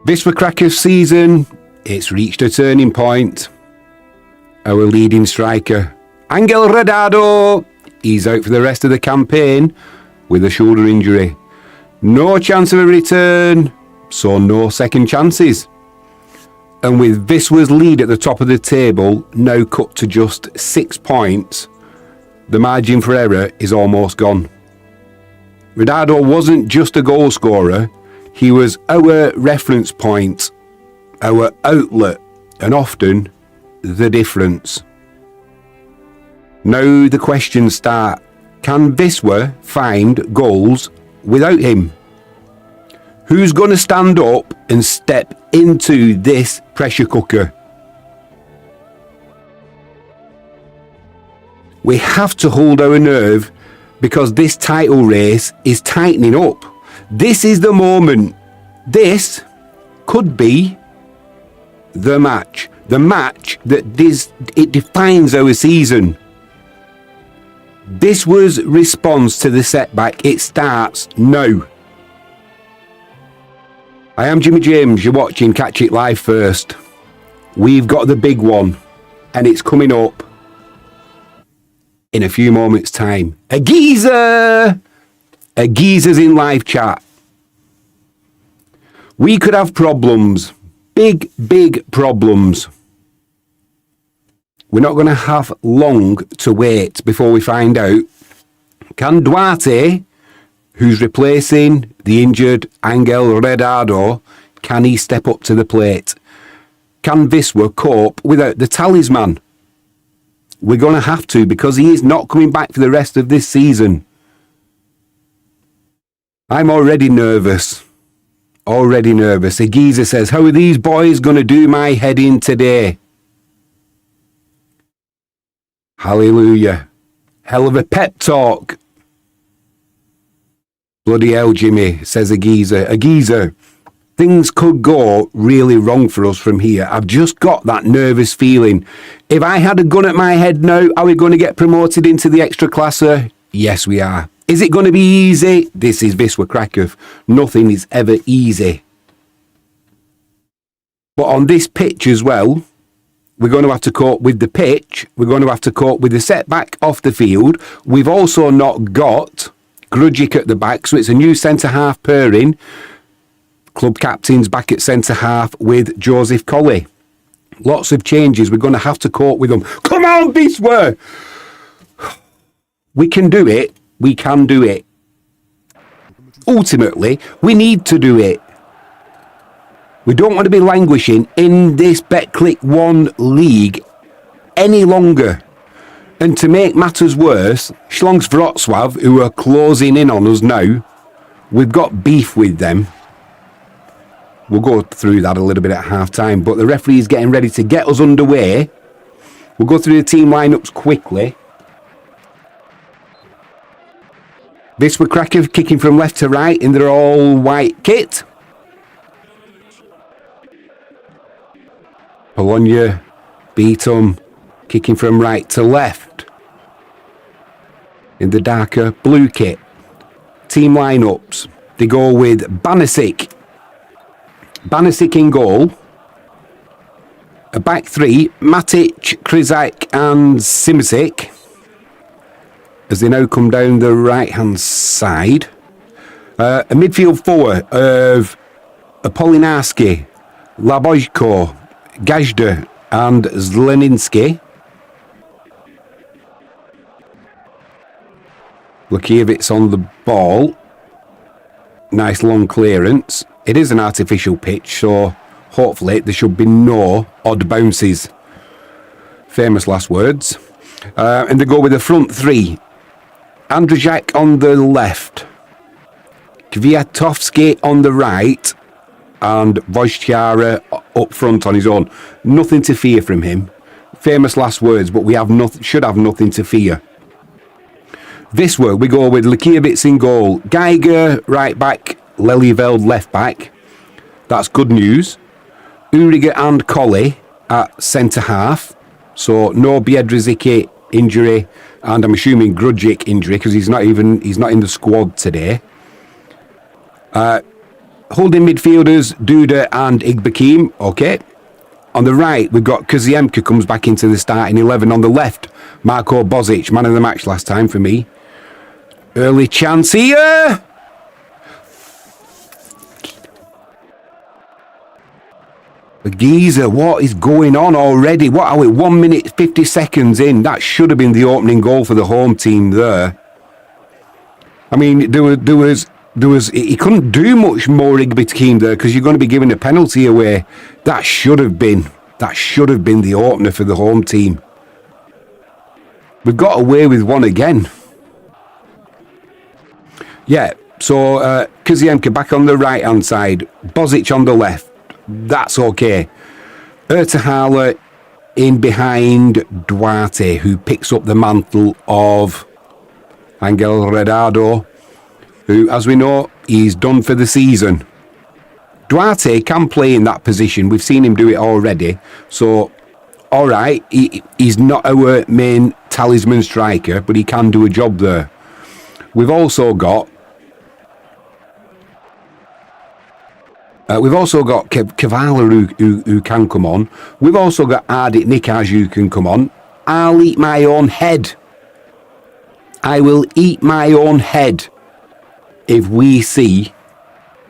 Wisła Kraków season, it's reached a turning point. Our leading striker, Angel Rodado, he's out for the rest of the campaign with a shoulder injury. No chance of a return, so no second chances. And with Wisła's lead at the top of the table now cut to just 6 points, the margin for error is almost gone. Rodado wasn't just a goal scorer, he was our reference point, our outlet, and often the difference. Now the questions start. Can Wisła find goals without him? Who's going to stand up and step into this pressure cooker? We have to hold our nerve because this title race is tightening up. This is the moment. This could be the match that it defines our season. This was response to the setback. It starts now. I am Jimmy James, you're watching Catch It Live First. We've got the big one, and it's coming up in a few moments' time. AGeezer! AGeezer's in live chat. We could have problems. Big problems. We're not going to have long to wait before we find out. Can Duarte, who's replacing the injured Angel Rodado, can he step up to the plate? Can Wisła cope without the talisman? We're going to have to, because he is not coming back for the rest of this season. I'm already nervous. AGeezer says, how are these boys going to do my head in today? Hallelujah. Hell of a pep talk. Bloody hell, Jimmy, says AGeezer. AGeezer, things could go really wrong for us from here. I've just got that nervous feeling. If I had a gun at my head now, are we going to get promoted into the extra classer? Yes, we are. Is it going to be easy? This is Wisła Kraków. Nothing is ever easy. But on this pitch as well, we're going to have to cope with the pitch. We're going to have to cope with the setback off the field. We've also not got Grudzic at the back, so it's a new centre-half pairing. Club captain's back at centre-half with Joseph Colley. Lots of changes. We're going to have to cope with them. Come on, Wisła! We can do it. We can do it. Ultimately, we need to do it. We don't want to be languishing in this Betclic 1 league any longer. And to make matters worse, Slask Wroclaw, who are closing in on us now, we've got beef with them. We'll go through that a little bit at half-time, but the referee is getting ready to get us underway. We'll go through the team lineups quickly. Wisła Kraków kicking from left to right in their all-white kit. Polonia Bytom kicking from right to left in the darker blue kit. Team lineups. They go with Banasic in goal. A back three, Matic, Križák and Simasic, as they now come down the right-hand side. A midfield four of Apolinarski, Labojko, Gajda and Zleninsky. Lukiewicz on the ball. Nice long clearance. It is an artificial pitch, so hopefully there should be no odd bounces. Famous last words. And they go with the front three. Andrzejak on the left, Kwiatkowski on the right, and Wojciara up front on his own. Nothing to fear from him. Famous last words, but we should have nothing to fear. Wisła, we go with Lukiewicz in goal, Geiger right back, Lelyveld left back. That's good news. Uriga and Colley at centre half. So no Biedrzycki injury, and I'm assuming Grudzic injury because he's not in the squad today. holding midfielders, Duda and Igbakim. Okay. On the right, we've got Kaziemka comes back into the starting 11. On the left, Marko Bozic, man of the match last time for me. Early chance here. AGeezer, what is going on already? What are we? 1 minute, 50 seconds in. That should have been the opening goal for the home team there. I mean, there was. He couldn't do much more, Betclic there, because you're going to be giving a penalty away. That should have been the opener for the home team. We've got away with one again. Yeah, so Kaziemka back on the right hand side, Bozic on the left. That's okay. Ertahala in behind Duarte, who picks up the mantle of Angel Rodado, who, as we know, he's done for the season. Duarte can play in that position. We've seen him do it already. So, all right, he's not our main talisman striker, but he can do a job there. We've also got Kavala who can come on. We've also got Ardit Nikaj who can come on. I'll eat my own head. I will eat my own head if we see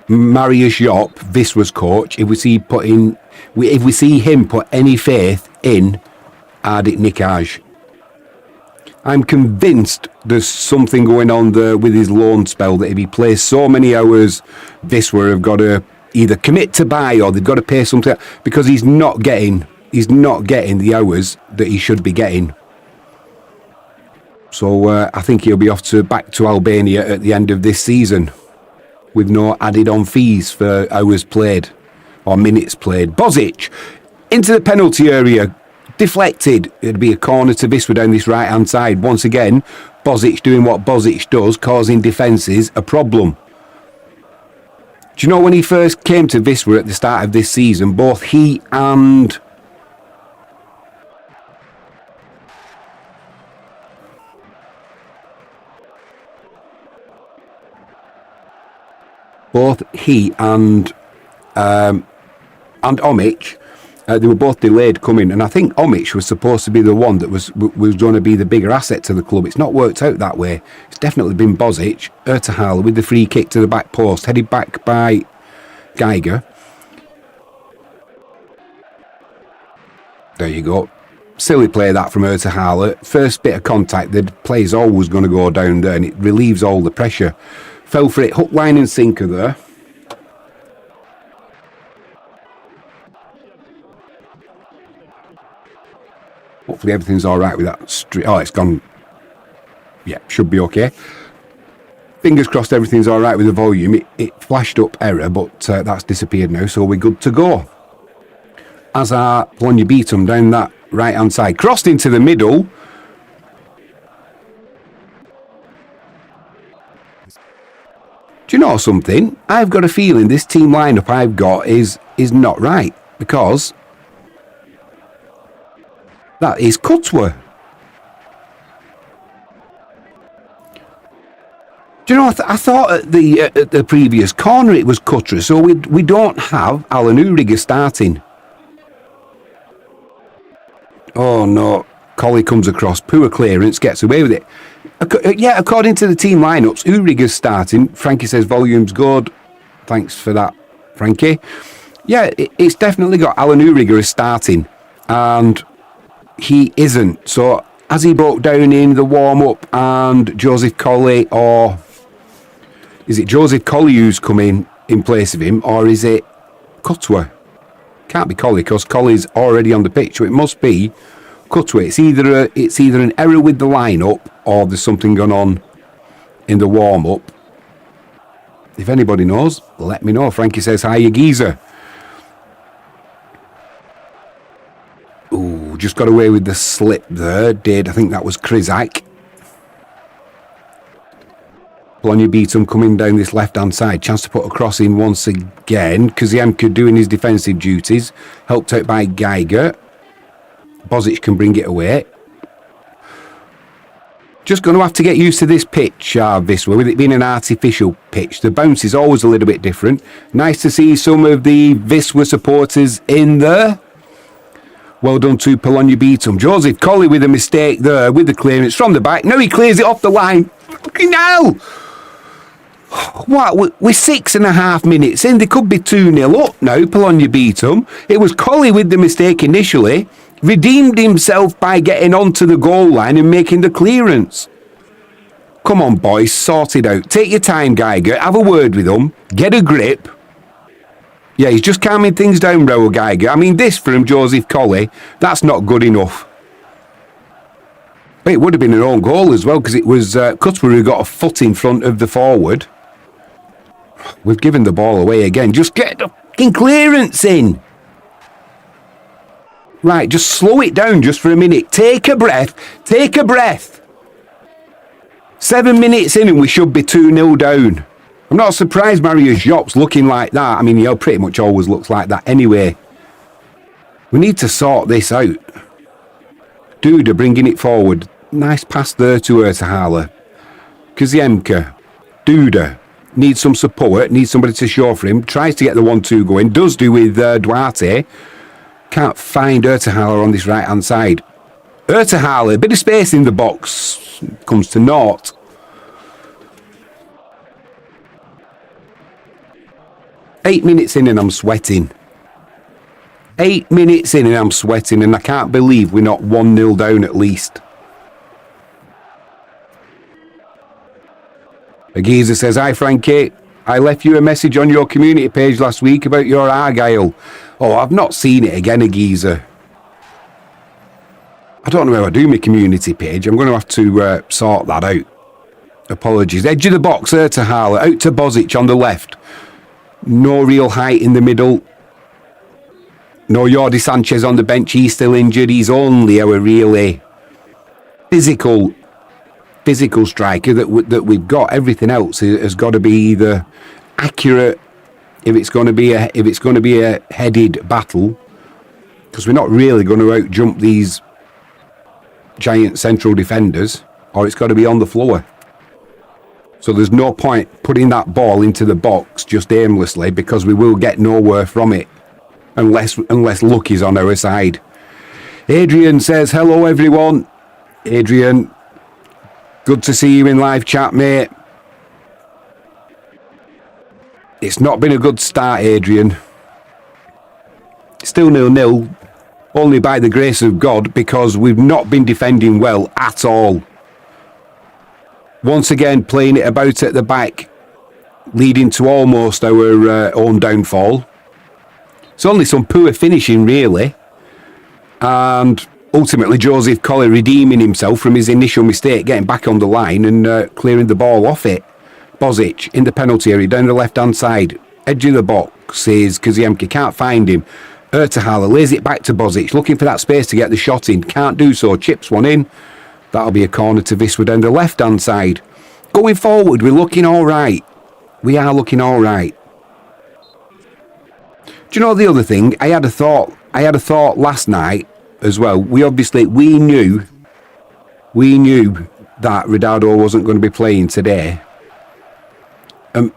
Mariusz Jop, Wisła's coach, if we see him put any faith in Ardit Nikaj. I'm convinced there's something going on there with his loan spell, that if he plays so many hours, Wisła have got to either commit to buy or they've got to pay something, because he's not getting the hours that he should be getting. So I think he'll be off back to Albania at the end of this season, with no added on fees for hours played or minutes played. Bozic into the penalty area, deflected. It'd be a corner to Wisła down this right hand side. Once again, Bozic doing what Bozic does, causing defences a problem. Do you know, when he first came to Wisła at the start of this season, both he and Omic, they were both delayed coming, and I think Omic was supposed to be the one that was going to be the bigger asset to the club. It's not worked out that way. It's definitely been Bozic. Ertahala with the free kick to the back post, headed back by Geiger. There you go. Silly play that from Ertahala. First bit of contact, the play's always going to go down there, and it relieves all the pressure. Fell for it, hook, line and sinker there. Hopefully everything's all right with that. Oh, it's gone. Yeah, should be okay. Fingers crossed everything's all right with the volume. It flashed up error, but that's disappeared now, so we're good to go. As our Polonia Bytom down that right-hand side. Crossed into the middle. Do you know something? I've got a feeling this team lineup I've got is not right, because that is Kutwa. Do you know, I thought at the previous corner it was Kutra, so we don't have Alan Uriger starting. Oh no, Collie comes across, poor clearance, gets away with it. Yeah, according to the team lineups, Uriger's starting. Frankie says volume's good. Thanks for that, Frankie. Yeah, it's definitely got Alan Uriger as starting, and he isn't. So as he broke down in the warm-up, and Joseph Colley, or is it Joseph Colley who's coming in place of him, or is it Kutwa? Can't be Colley, because Colley's already on the pitch, so it must be Kutwa. It's either an error with the lineup, or there's something going on in the warm-up. If anybody knows, let me know. Frankie says, hi, AGeezer. Ooh, just got away with the slip there. I think that was Krizak. Polonia Bytom coming down this left-hand side. Chance to put a cross in once again. Kaziemka doing his defensive duties. Helped out by Geiger. Bozic can bring it away. Just going to have to get used to this pitch, Wisła, with it being an artificial pitch. The bounce is always a little bit different. Nice to see some of the Wisła supporters in there. Well done to Polonia Bytom. Joseph Colley with a mistake there with the clearance from the back. No, he clears it off the line. Fucking hell! What? We're 6.5 minutes in. They could be 2-0 up now, Polonia Bytom. It was Colley with the mistake initially. Redeemed himself by getting onto the goal line and making the clearance. Come on, boys, sort it out. Take your time, Geiger. Have a word with them. Get a grip. Yeah, he's just calming things down, Raoul Geiger. I mean, this from Joseph Colley, that's not good enough. But it would have been an own goal as well, because it was Cutler who got a foot in front of the forward. We've given the ball away again. Just get the fucking clearance in. Right, just slow it down just for a minute. Take a breath. Take a breath. 7 minutes in and we should be 2-0 down. I'm not surprised Mario Jop's looking like that. I mean, he pretty much always looks like that anyway. We need to sort this out. Duda bringing it forward. Nice pass there to Ertahala. Kaziemka. Duda. Needs some support. Needs somebody to show for him. Tries to get the 1-2 going. Does do with Duarte. Can't find Ertahala on this right-hand side. Ertahala, a bit of space in the box. Comes to naught. Eight minutes in and I'm sweating. 8 minutes in and I'm sweating, and I can't believe we're not 1-0 down at least. AGeezer says, "Hi Frankie, I left you a message on your community page last week about your Argyle." Oh, I've not seen it again, AGeezer. I don't know how I do my community page. I'm going to have to sort that out. Apologies. Edge of the box, Ertahala, out to Bozic on the left. No real height in the middle. No Jordi Sanchez on the bench. He's still injured. He's only our really physical striker that we've got. Everything else has got to be either accurate if it's going to be a headed battle, because we're not really going to out jump these giant central defenders, or it's got to be on the floor. So there's no point putting that ball into the box just aimlessly, because we will get nowhere from it unless luck is on our side. Adrian says, "Hello everyone." Adrian, good to see you in live chat, mate. It's not been a good start, Adrian. Still 0-0, only by the grace of God, because we've not been defending well at all. Once again, playing it about at the back, leading to almost our own downfall. It's only some poor finishing, really. And ultimately, Joseph Colley redeeming himself from his initial mistake, getting back on the line and clearing the ball off it. Bozic in the penalty area, down the left-hand side. Edge of the box is Kaziemka, can't find him. Ertahala lays it back to Bozic, looking for that space to get the shot in. Can't do so, chips one in. That'll be a corner to Wisła down the left-hand side. Going forward, we're looking all right. We are looking all right. Do you know the other thing? I had a thought last night as well. We knew that Rodado wasn't going to be playing today. And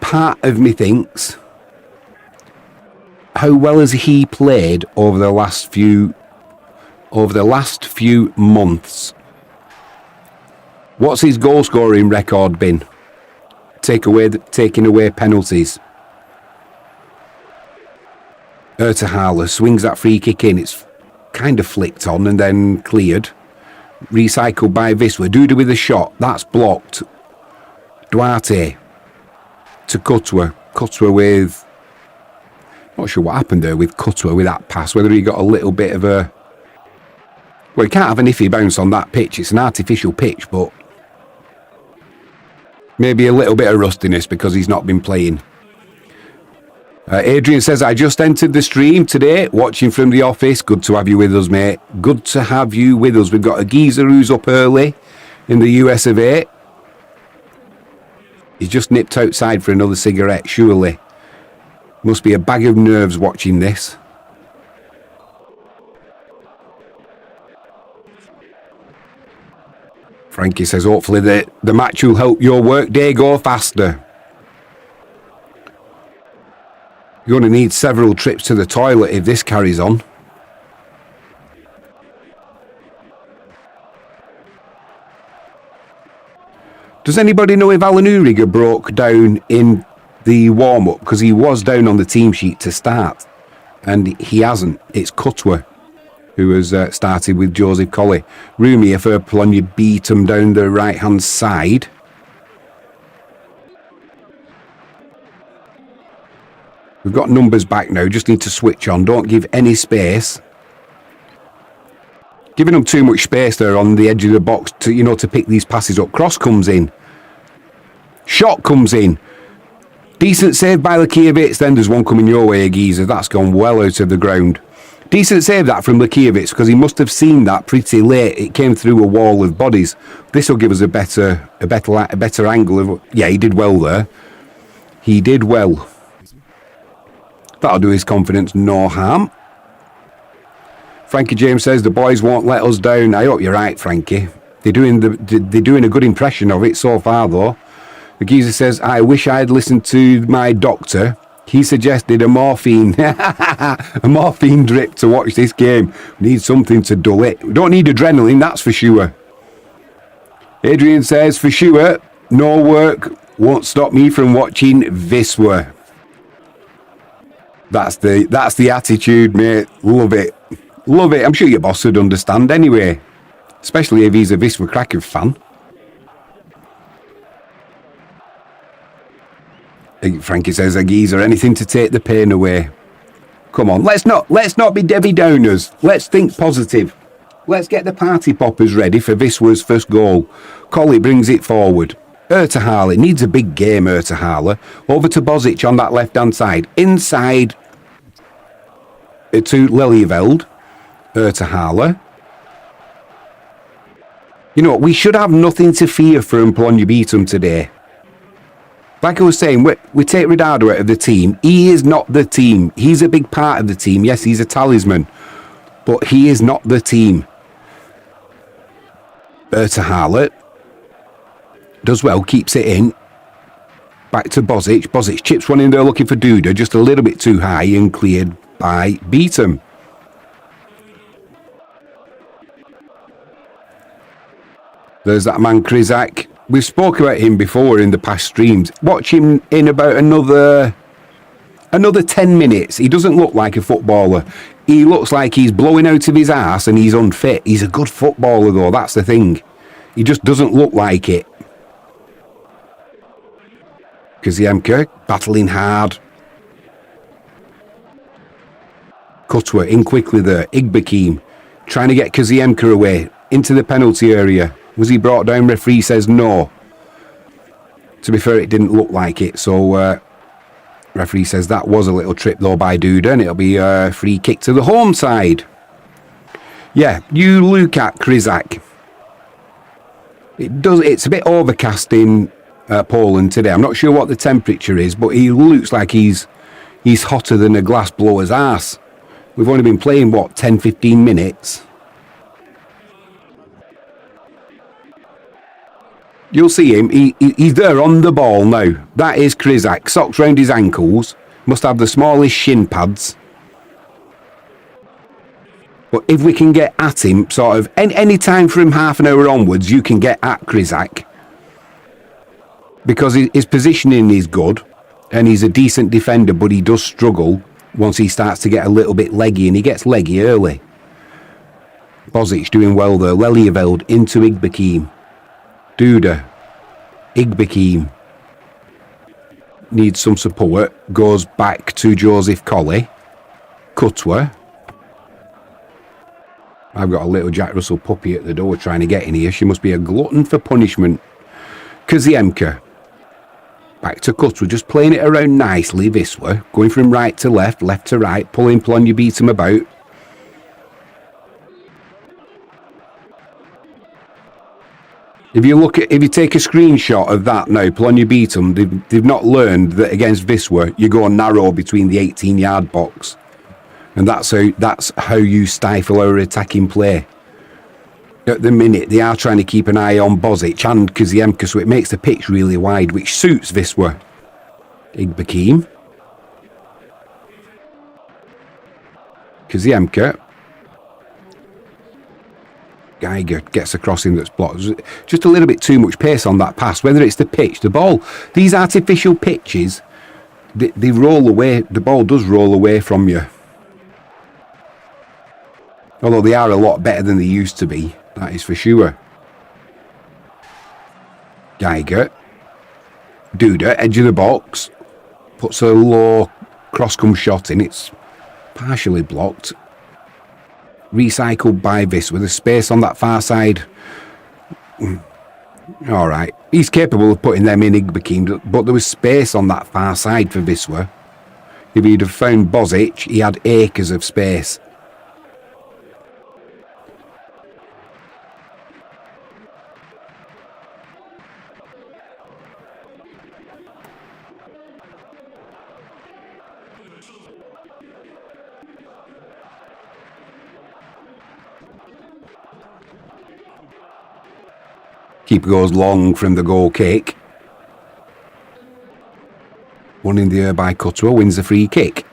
part of me thinks, how well has he played over the last few months? What's his goal scoring record been? Taking away penalties. Ertahala swings that free kick in. It's kind of flicked on and then cleared. Recycled by Wisła. Duda with a shot. That's blocked. Duarte to Cutler. Cutler with... Not sure what happened there with Cutler with that pass. Whether he got a little bit of a... Well, he can't have an iffy bounce on that pitch. It's an artificial pitch, but... Maybe a little bit of rustiness because he's not been playing. Adrian says, "I just entered the stream today, watching from the office. Good to have you with us, mate. Good to have you with us." We've got AGeezer who's up early in the US of A. He's just nipped outside for another cigarette, surely. Must be a bag of nerves watching this. Frankie says, hopefully the match will help your work day go faster. You're going to need several trips to the toilet if this carries on. Does anybody know if Alan Uriger broke down in the warm-up? Because he was down on the team sheet to start. And he hasn't. It's Cutwer who has started with Joseph Colley. Room here for Polonia Bytom down the right-hand side. We've got numbers back now. Just need to switch on. Don't give any space. Giving them too much space there on the edge of the box to pick these passes up. Cross comes in. Shot comes in. Decent save by Lakievich. Then there's one coming your way, AGeezer. That's gone well out of the ground. Decent save that from Lakievich because he must have seen that pretty late. It came through a wall of bodies. This will give us a better angle. Yeah, he did well there. He did well. That'll do his confidence no harm. Frankie James says the boys won't let us down. I hope you're right, Frankie. They're doing a good impression of it so far, though. The geezer says, I wish I'd listened to my doctor. He suggested a morphine drip to watch this game. We need something to dull it. We don't need adrenaline, that's for sure. Adrian says, for sure, no work won't stop me from watching Wisła. That's the attitude, mate. Love it. Love it. I'm sure your boss would understand anyway. Especially if he's a Wisła Kraków fan. Frankie says, AGeezer, anything to take the pain away. Come on, let's not be Debbie Downers. Let's think positive. Let's get the party poppers ready for Wisła's first goal. Colley brings it forward. Ertahala needs a big game, Ertahala. Over to Bozic on that left-hand side. Inside to Lelyveld. Ertahala. You know, we should have nothing to fear from Polonia Bytom today. Like I was saying, we take Rodado out of the team. He is not the team. He's a big part of the team. Yes, he's a talisman. But he is not the team. Ertahala does well, keeps it in. Back to Bozic. Bozic chips one in there looking for Duda. Just a little bit too high and cleared by Bytom. There's that man Krizak. We've spoken about him before in the past streams. Watch him in about another 10 minutes. He doesn't look like a footballer. He looks like he's blowing out of his arse and he's unfit. He's a good footballer though, that's the thing. He just doesn't look like it. Kaziemka battling hard. Cutwer in quickly there. Igbekim trying to get Kaziemka away into the penalty area. Was he brought down? Referee says no. To be fair, it didn't look like it. So referee says that was a little trip though by Duda, and it'll be a free kick to the home side. Yeah, you look at Krizak. It's a bit overcast in Poland today. I'm not sure what the temperature is, but he looks like he's hotter than a glass blower's arse. We've only been playing, what, 10-15 minutes? You'll see him. He's there on the ball now. That is Krizak. Socks round his ankles. Must have the smallest shin pads. But if we can get at him, sort of, any time from half an hour onwards, you can get at Krizak. Because his positioning is good. And he's a decent defender, but he does struggle once he starts to get a little bit leggy. And he gets leggy early. Bozic doing well there. Lelyveld into Igbekim. Duda, Igbekim needs some support, goes back to Joseph Colley. Cutwer. I've got a little Jack Russell puppy at the door trying to get in here. She must be a glutton for punishment. Kaziemka. Back to Cutwer, just playing it around nicely, Wisła. Going from right to left, left to right, pulling Polonia Bytom about. If you take a screenshot of that now, Polonia Bytom, they've not learned that against Wisła, you go narrow between the 18-yard box. And that's how you stifle our attacking play. At the minute, they are trying to keep an eye on Bozic and Kaziemka, so it makes the pitch really wide, which suits Wisła. Igbekim. Kaziemka. Geiger gets a crossing that's blocked. Just a little bit too much pace on that pass, whether it's the pitch, the ball. These artificial pitches, they roll away. The ball does roll away from you. Although they are a lot better than they used to be, that is for sure. Geiger. Duda, edge of the box. Puts a low cross-come shot in. It's partially blocked. Recycled by Wisła with a space on that far side. Alright, he's capable of putting them in, Igbekim, but there was space on that far side for Wisła. If he'd have found Bozic, he had acres of space. Keeper goes long from the goal kick. One in the air by Cutwa, wins the free kick.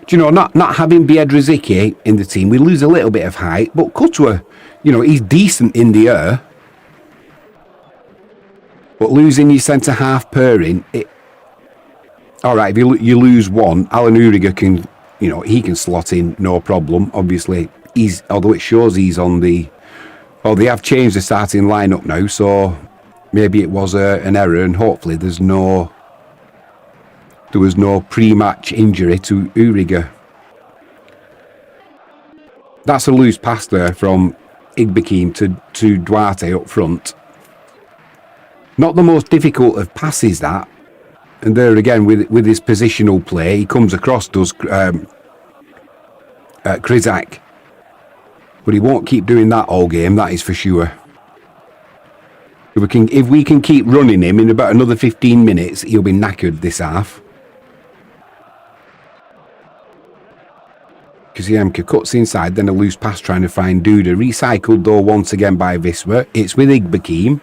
Do you know, not having Biedrzycki in the team, we lose a little bit of height, but Cutwa, you know, he's decent in the air. But losing your centre-half pairing, alright, if you lose one, Alan Uriger can, you know, he can slot in, no problem. Obviously, although it shows he's on the... Oh, they have changed the starting lineup now, so maybe it was an error, and hopefully there was no pre-match injury to Uriger. That's a loose pass there from Igbekim to Duarte up front. Not the most difficult of passes, that. And there again, with his positional play, he comes across, does Krizak. But he won't keep doing that all game, that is for sure. If we can keep running him in about another 15 minutes, he'll be knackered this half. Kaziemka cuts inside, then a loose pass trying to find Duda. Recycled though once again by Wisła. It's with Igbekim.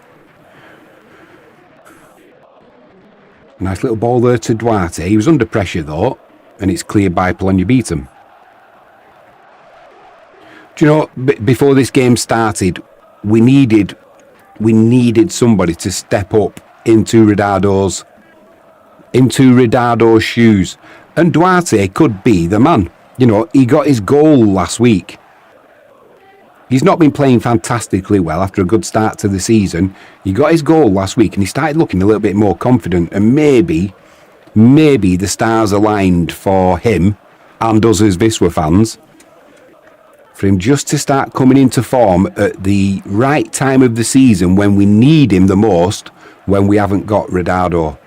Nice little ball there to Duarte. He was under pressure though, and it's cleared by Polonia Bytom. Do you know, before this game started, we needed somebody to step up into Rodado's shoes, and Duarte could be the man. You know, he got his goal last week. He's not been playing fantastically well after a good start to the season. He got his goal last week, and he started looking a little bit more confident. And maybe the stars aligned for him and us as Wisła fans, for him just to start coming into form at the right time of the season when we need him the most, when we haven't got Rodado.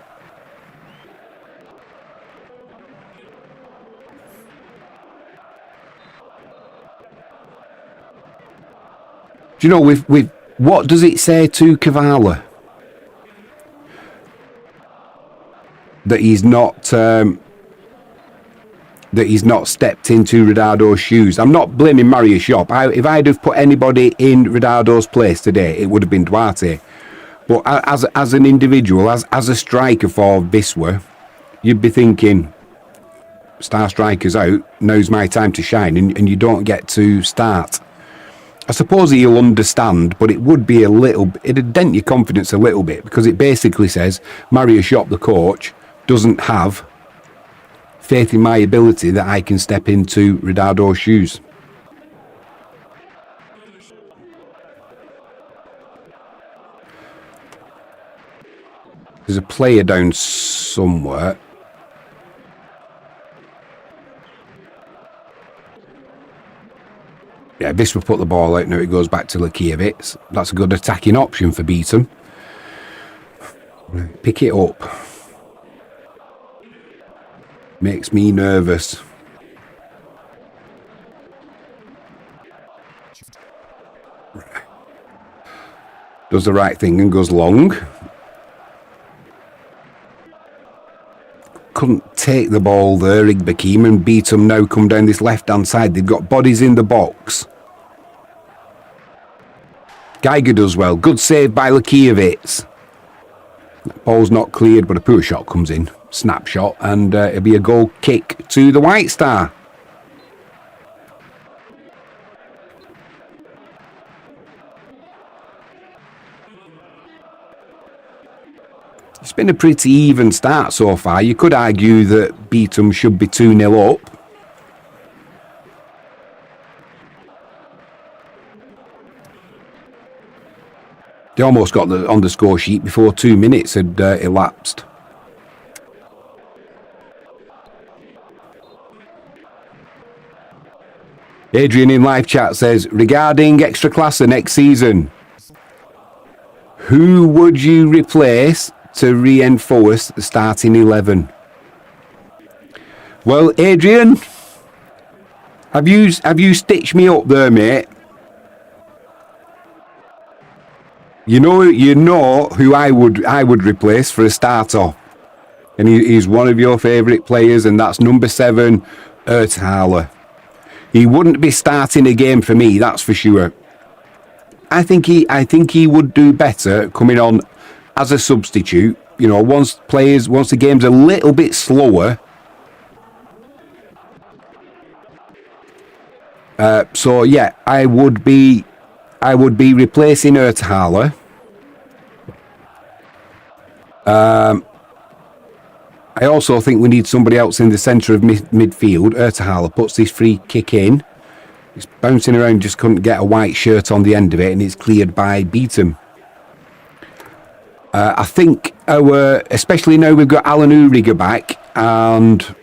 Do you know, with what does it say to Kavala? That he's not stepped into Rodado's shoes. I'm not blaming Mario Shop. If I'd have put anybody in Rodado's place today, it would have been Duarte. But as an individual, as a striker for Wisła, you'd be thinking, star striker's out, now's my time to shine, and you don't get to start. I suppose he'll understand, but it would be it'd dent your confidence a little bit, because it basically says Mario Shop, the coach, doesn't have faith in my ability that I can step into Rodado's shoes. There's a player down somewhere. Yeah, Wisła put the ball out, now it goes back to Lakiewicz. That's a good attacking option for Bytom. Pick it up. Makes me nervous. Does the right thing and goes long. Couldn't take the ball there, Igbekim, and Bytom now come down this left-hand side. They've got bodies in the box. Geiger does well. Good save by Lakievitz. Ball's not cleared, but a poor shot comes in. Snapshot, and it'll be a goal kick to the White Star. It's been a pretty even start so far. You could argue that Bytom should be 2-0 up. They almost got on the score sheet before 2 minutes had elapsed. Adrian in live chat says, regarding Ekstraklasa next season, who would you replace to reinforce the starting 11? Well, Adrian, have you stitched me up there, mate? You know who I would replace for a start off, and he's one of your favourite players, and that's number 7, Erthaler. He wouldn't be starting a game for me, that's for sure. I think he would do better coming on as a substitute. You know, once the game's a little bit slower. So yeah, I would be replacing Erthaler. I also think we need somebody else in the centre of midfield. Erthaler puts this free kick in. It's bouncing around, just couldn't get a white shirt on the end of it, and it's cleared by Bytom. I think especially now we've got Alan Uriga back, and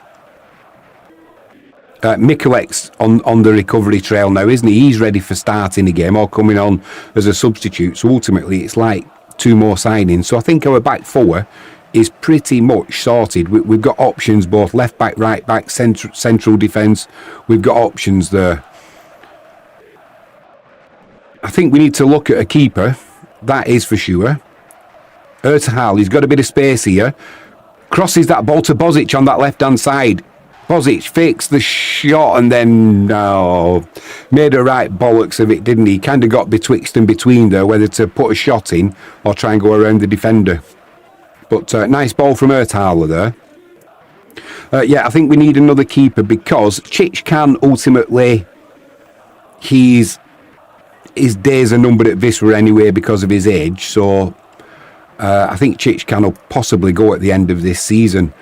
Mikulek's on the recovery trail now, isn't he? He's ready for starting the game or coming on as a substitute. So ultimately, it's like 2 more signings. So I think our back 4 is pretty much sorted. We've got options both left back, right back, central defence. We've got options there. I think we need to look at a keeper. That is for sure. Erthaler, he's got a bit of space here. Crosses that ball to Bozic on that left-hand side. Bozic fixed the shot and then made a right bollocks of it, didn't he? Kind of got betwixt and between there, whether to put a shot in or try and go around the defender. But nice ball from Erthaler there. Yeah, I think we need another keeper because Chichkan ultimately, his days are numbered at Wisła anyway because of his age. So I think Chichkan will possibly go at the end of this season.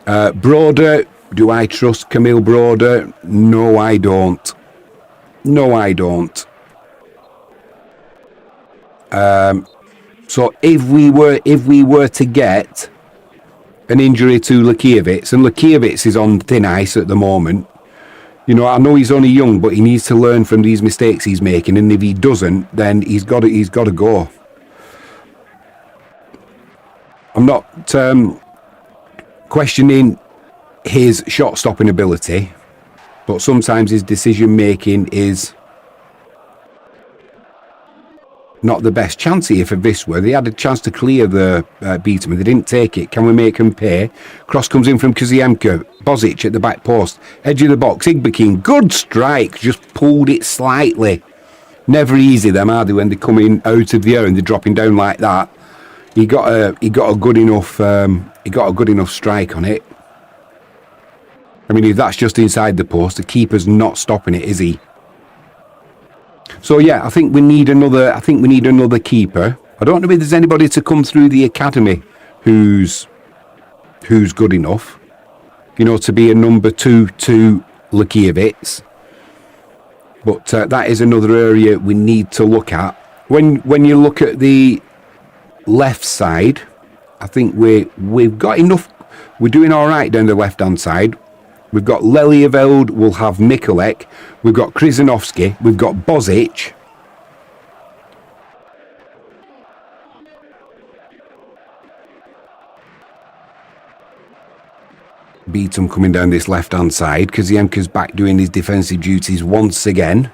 Broder, do I trust Camille Broder? No, I don't. No, I don't. So if we were to get an injury to Lakievitz, and Lakievitz is on thin ice at the moment, you know, I know he's only young, but he needs to learn from these mistakes he's making, and if he doesn't, then he's got to go. I'm not questioning his shot stopping ability, but sometimes his decision making is not the best. Chance here for Wisła. They had a chance to clear the Bytom and they didn't take it. Can we make them pay? Cross comes in from Kaziemka. Bozic at the back post. Edge of the box. Igbekin. Good strike. Just pulled it slightly. Never easy them, are they, when they're coming out of the air and they're dropping down like that. He got a good enough strike on it. I mean, if that's just inside the post, the keeper's not stopping it, is he? So yeah, I think we need another keeper. I don't know if there's anybody to come through the academy who's good enough, you know, to be a number 2 to Lakievitz. But that is another area we need to look at. When you look at the left side, I think we've got enough. We're doing all right down the left hand side. We've got Lelieveld, we'll have Mikulek, we've got Krizanovsky, we've got Bozic. Bytom coming down this left-hand side. Kaziemka's back doing his defensive duties once again.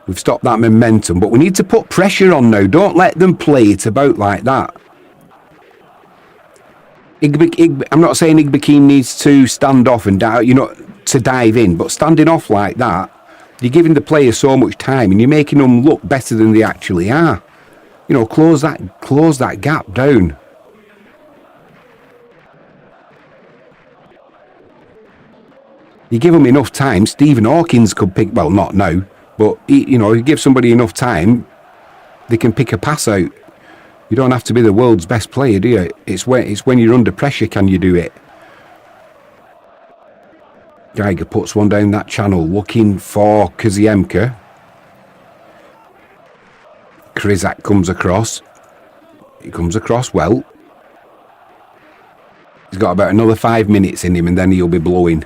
We've stopped that momentum, but we need to put pressure on now. Don't let them play it about like that. I'm not saying Igbekin needs to stand off and to dive in, but standing off like that You're giving the players so much time and you're making them look better than they actually are. You know, close that gap down. You give them enough time. Stephen Hawkins could pick, well, not now, but, you know, you give somebody enough time, they can pick a pass out. You don't have to be the world's best player, do you? It's when you're under pressure can you do it. Geiger puts one down that channel, looking for Kaziemka. Kryzak comes across. He comes across well. He's got about another 5 minutes in him and then he'll be blowing.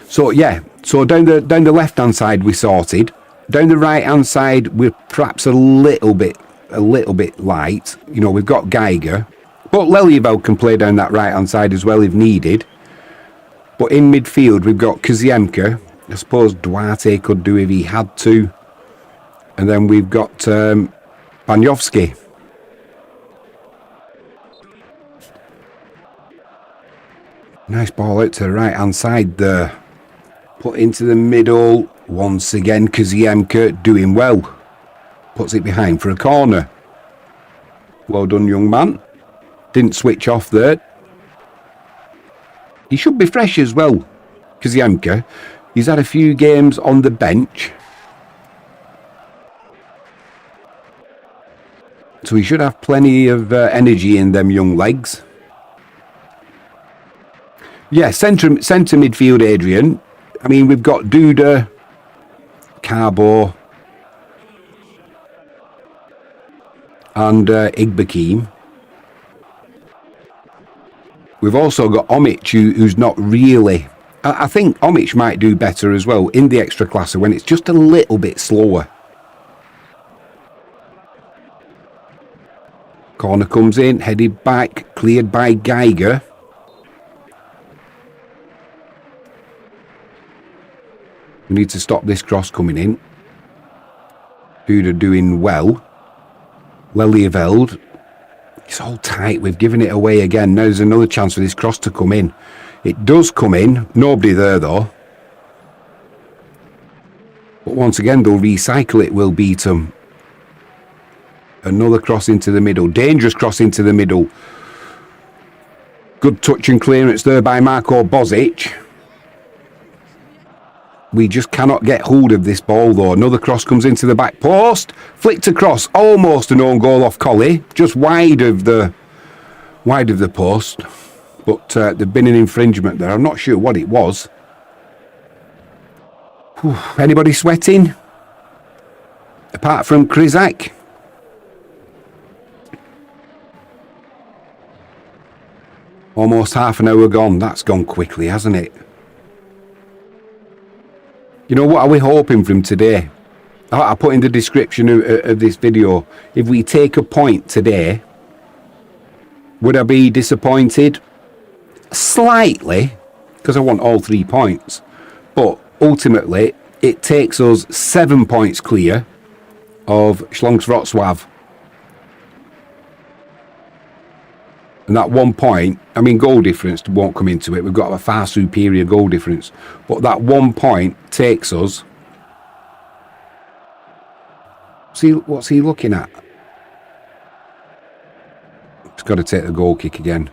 So yeah, so down the left-hand side we sorted. Down the right-hand side we're perhaps a little bit light. You know, we've got Geiger. But Lelyvel can play down that right-hand side as well if needed. But in midfield, we've got Kaziemka. I suppose Duarte could do if he had to. And then we've got Banyovsky. Nice ball out to the right-hand side there. Put into the middle. Once again, Kaziemka doing well. Puts it behind for a corner. Well done, young man. Didn't switch off there. He should be fresh as well, Kaziemka. He's had a few games on the bench. So he should have plenty of energy in them young legs. Yeah, centre midfield, Adrian. I mean, we've got Duda, Carbo, and Igbakim. We've also got Omic, who's not really... I think Omic might do better as well in the extra class when it's just a little bit slower. Corner comes in, headed back, cleared by Geiger. We need to stop this cross coming in. Duda doing well. Lelyveld. It's all tight. We've given it away again. Now there's another chance for this cross to come in. It does come in. Nobody there though. But once again, they'll recycle it. Will Bytom. Another cross into the middle. Dangerous cross into the middle. Good touch and clearance there by Marko Bozic. We just cannot get hold of this ball though. Another cross comes into the back post. Flicked across. Almost an own goal off Collie. Just wide of the post. But there'd been an infringement there. I'm not sure what it was. Whew. Anybody sweating? Apart from Kryzak? Almost half an hour gone. That's gone quickly, hasn't it? You know, what are we hoping from today? I put in the description of this video, if we take a point today, would I be disappointed? Slightly, because I want all 3 points. But ultimately, it takes us 7 points clear of Slask Wroclaw. And that 1 point, I mean, goal difference won't come into it. We've got a far superior goal difference. But that 1 point takes us... See, what's he looking at? He's got to take the goal kick again.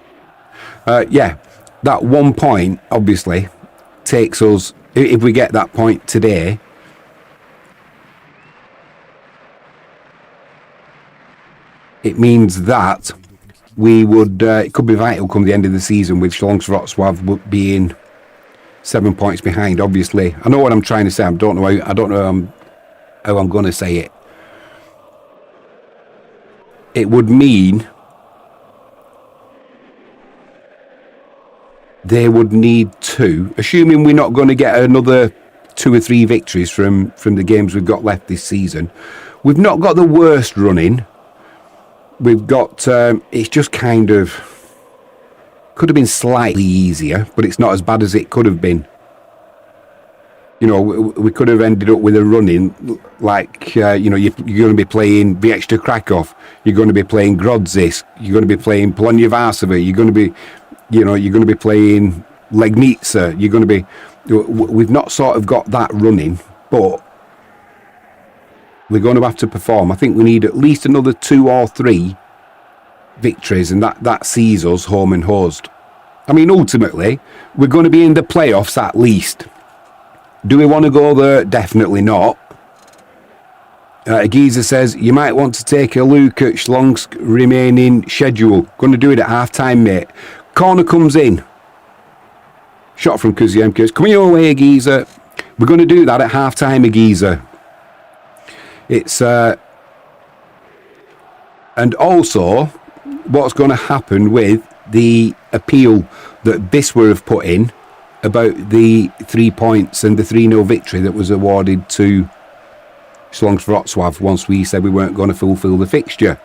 Yeah, that 1 point, obviously, takes us... If we get that point today... It means that... we would, it could be vital come the end of the season with Slask Wroclaw being 7 points behind, obviously. I know what I'm trying to say. I don't know how I'm going to say it. It would mean they would need 2, assuming we're not going to get another 2 or 3 victories from the games we've got left this season. We've not got the worst running. We've got, it's just kind of, could have been slightly easier, but it's not as bad as it could have been. You know, we could have ended up with a running, like, you know, you're going to be playing Wisła Kraków, you're going to be playing Grodzisk, you're going to be playing Polonia Bytom, you're going to be, you know, you're going to be playing Legnica, you're going to be, We've not sort of got that running, but we're going to have to perform. I think we need at least another 2 or 3 victories, and that sees us home and hosed. I mean, ultimately, we're going to be in the playoffs at least. Do we want to go there? Definitely not. AGeezer says, you might want to take a look at Schlong's remaining schedule. Going to do it at half-time, mate. Corner comes in. Shot from Kuziemka. Coming your way, AGeezer. We're going to do that at half-time, AGeezer. It's... and also, what's going to happen with the appeal that Wisła have put in about the 3 points and the 3-0 victory that was awarded to Slask Wroclaw once we said we weren't going to fulfil the fixture.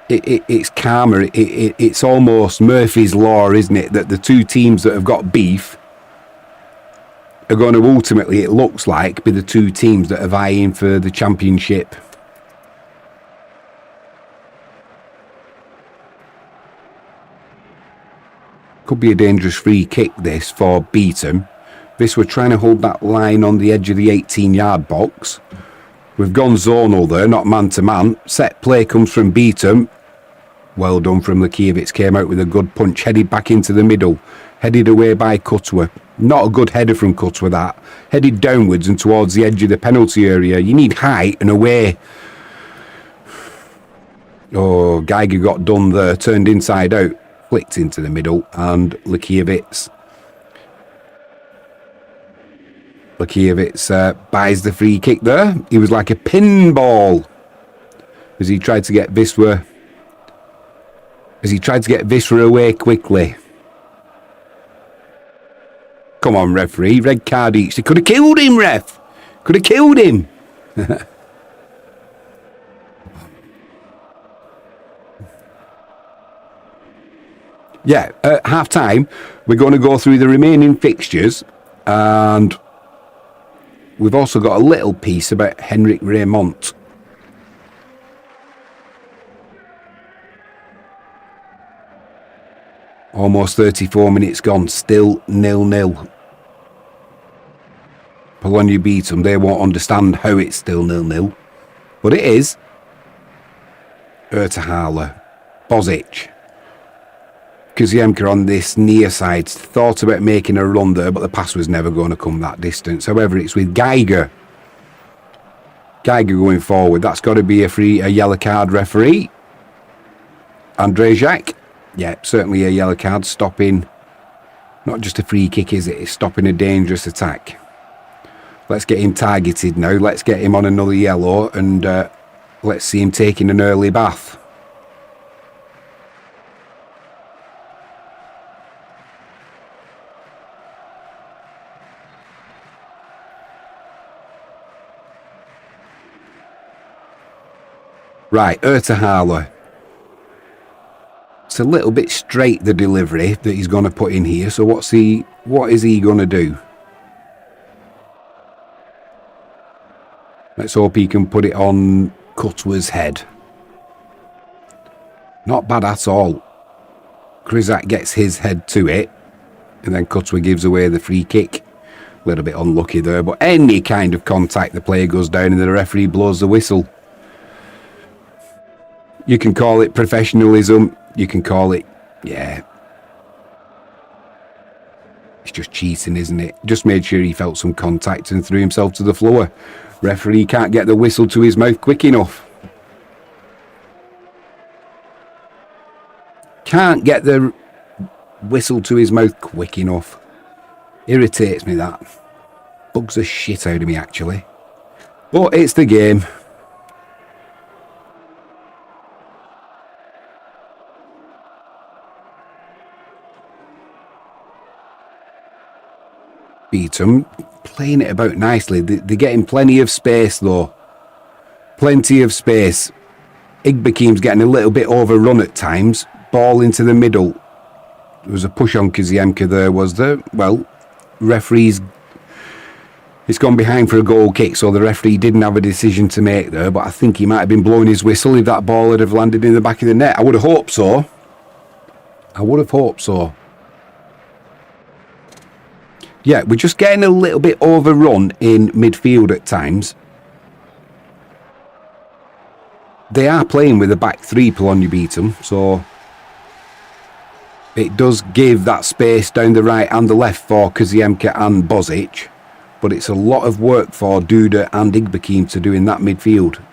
It's karma. It's almost Murphy's Law, isn't it? That the 2 teams that have got beef are going to ultimately, it looks like, be the 2 teams that are vying for the championship. Could be a dangerous free kick, this, for Bytom. Wisła trying to hold that line on the edge of the 18-yard box. We've gone zonal there, not man-to-man. Set play comes from Bytom. Well done from Lakiewicz. Came out with a good punch. Headed back into the middle. Headed away by Cutwa. Not a good header from Cutwa, that. Headed downwards and towards the edge of the penalty area. You need height and away. Oh, Geiger got done there. Turned inside out. Flicked into the middle, and Lakiewicz buys the free kick there. He was like a pinball as he tried to get Wisła away quickly. Come on, referee, red card each. They could have killed him, ref. Could have killed him. Yeah, at half-time, we're going to go through the remaining fixtures, and we've also got a little piece about Henrik Raymond. Almost 34 minutes gone, still 0-0. Polonia Bytom, they won't understand how it's still 0-0, but it is. Ertahala, Bozic. Kuziemka on this near side thought about making a run there, but the pass was never going to come that distance. However, it's with Geiger. Geiger going forward. That's got to be a yellow card, referee. Andrzejak. Yeah, certainly a yellow card. Stopping, not just a free kick, is it? It's stopping a dangerous attack. Let's get him targeted now. Let's get him on another yellow, and let's see him taking an early bath. Right, Ertahala. It's a little bit straight, the delivery that he's going to put in here. So what is he going to do? Let's hope he can put it on Cutwa's head. Not bad at all. Krizak gets his head to it, and then Cutwa gives away the free kick. A little bit unlucky there, but any kind of contact, the player goes down and the referee blows the whistle. You can call it professionalism. You can call it, yeah. It's just cheating, isn't it? Just made sure he felt some contact and threw himself to the floor. Referee can't get the whistle to his mouth quick enough. Can't get the whistle to his mouth quick enough. Irritates me, that. Bugs the shit out of me, actually. But it's the game. Bytom playing it about nicely. They're getting plenty of space though. Plenty of space. Igbakim's getting a little bit overrun at times. Ball into the middle. There was a push on Kuziemka there, was there? Well, referee's... It's gone behind for a goal kick, so the referee didn't have a decision to make there, but I think he might have been blowing his whistle if that ball had have landed in the back of the net. I would have hoped so. I would have hoped so. Yeah, we're just getting a little bit overrun in midfield at times. They are playing with a back three, Polonia Bytom, so it does give that space down the right and the left for Kaziemka and Bozic, but it's a lot of work for Duda and Igbekim to do in that midfield.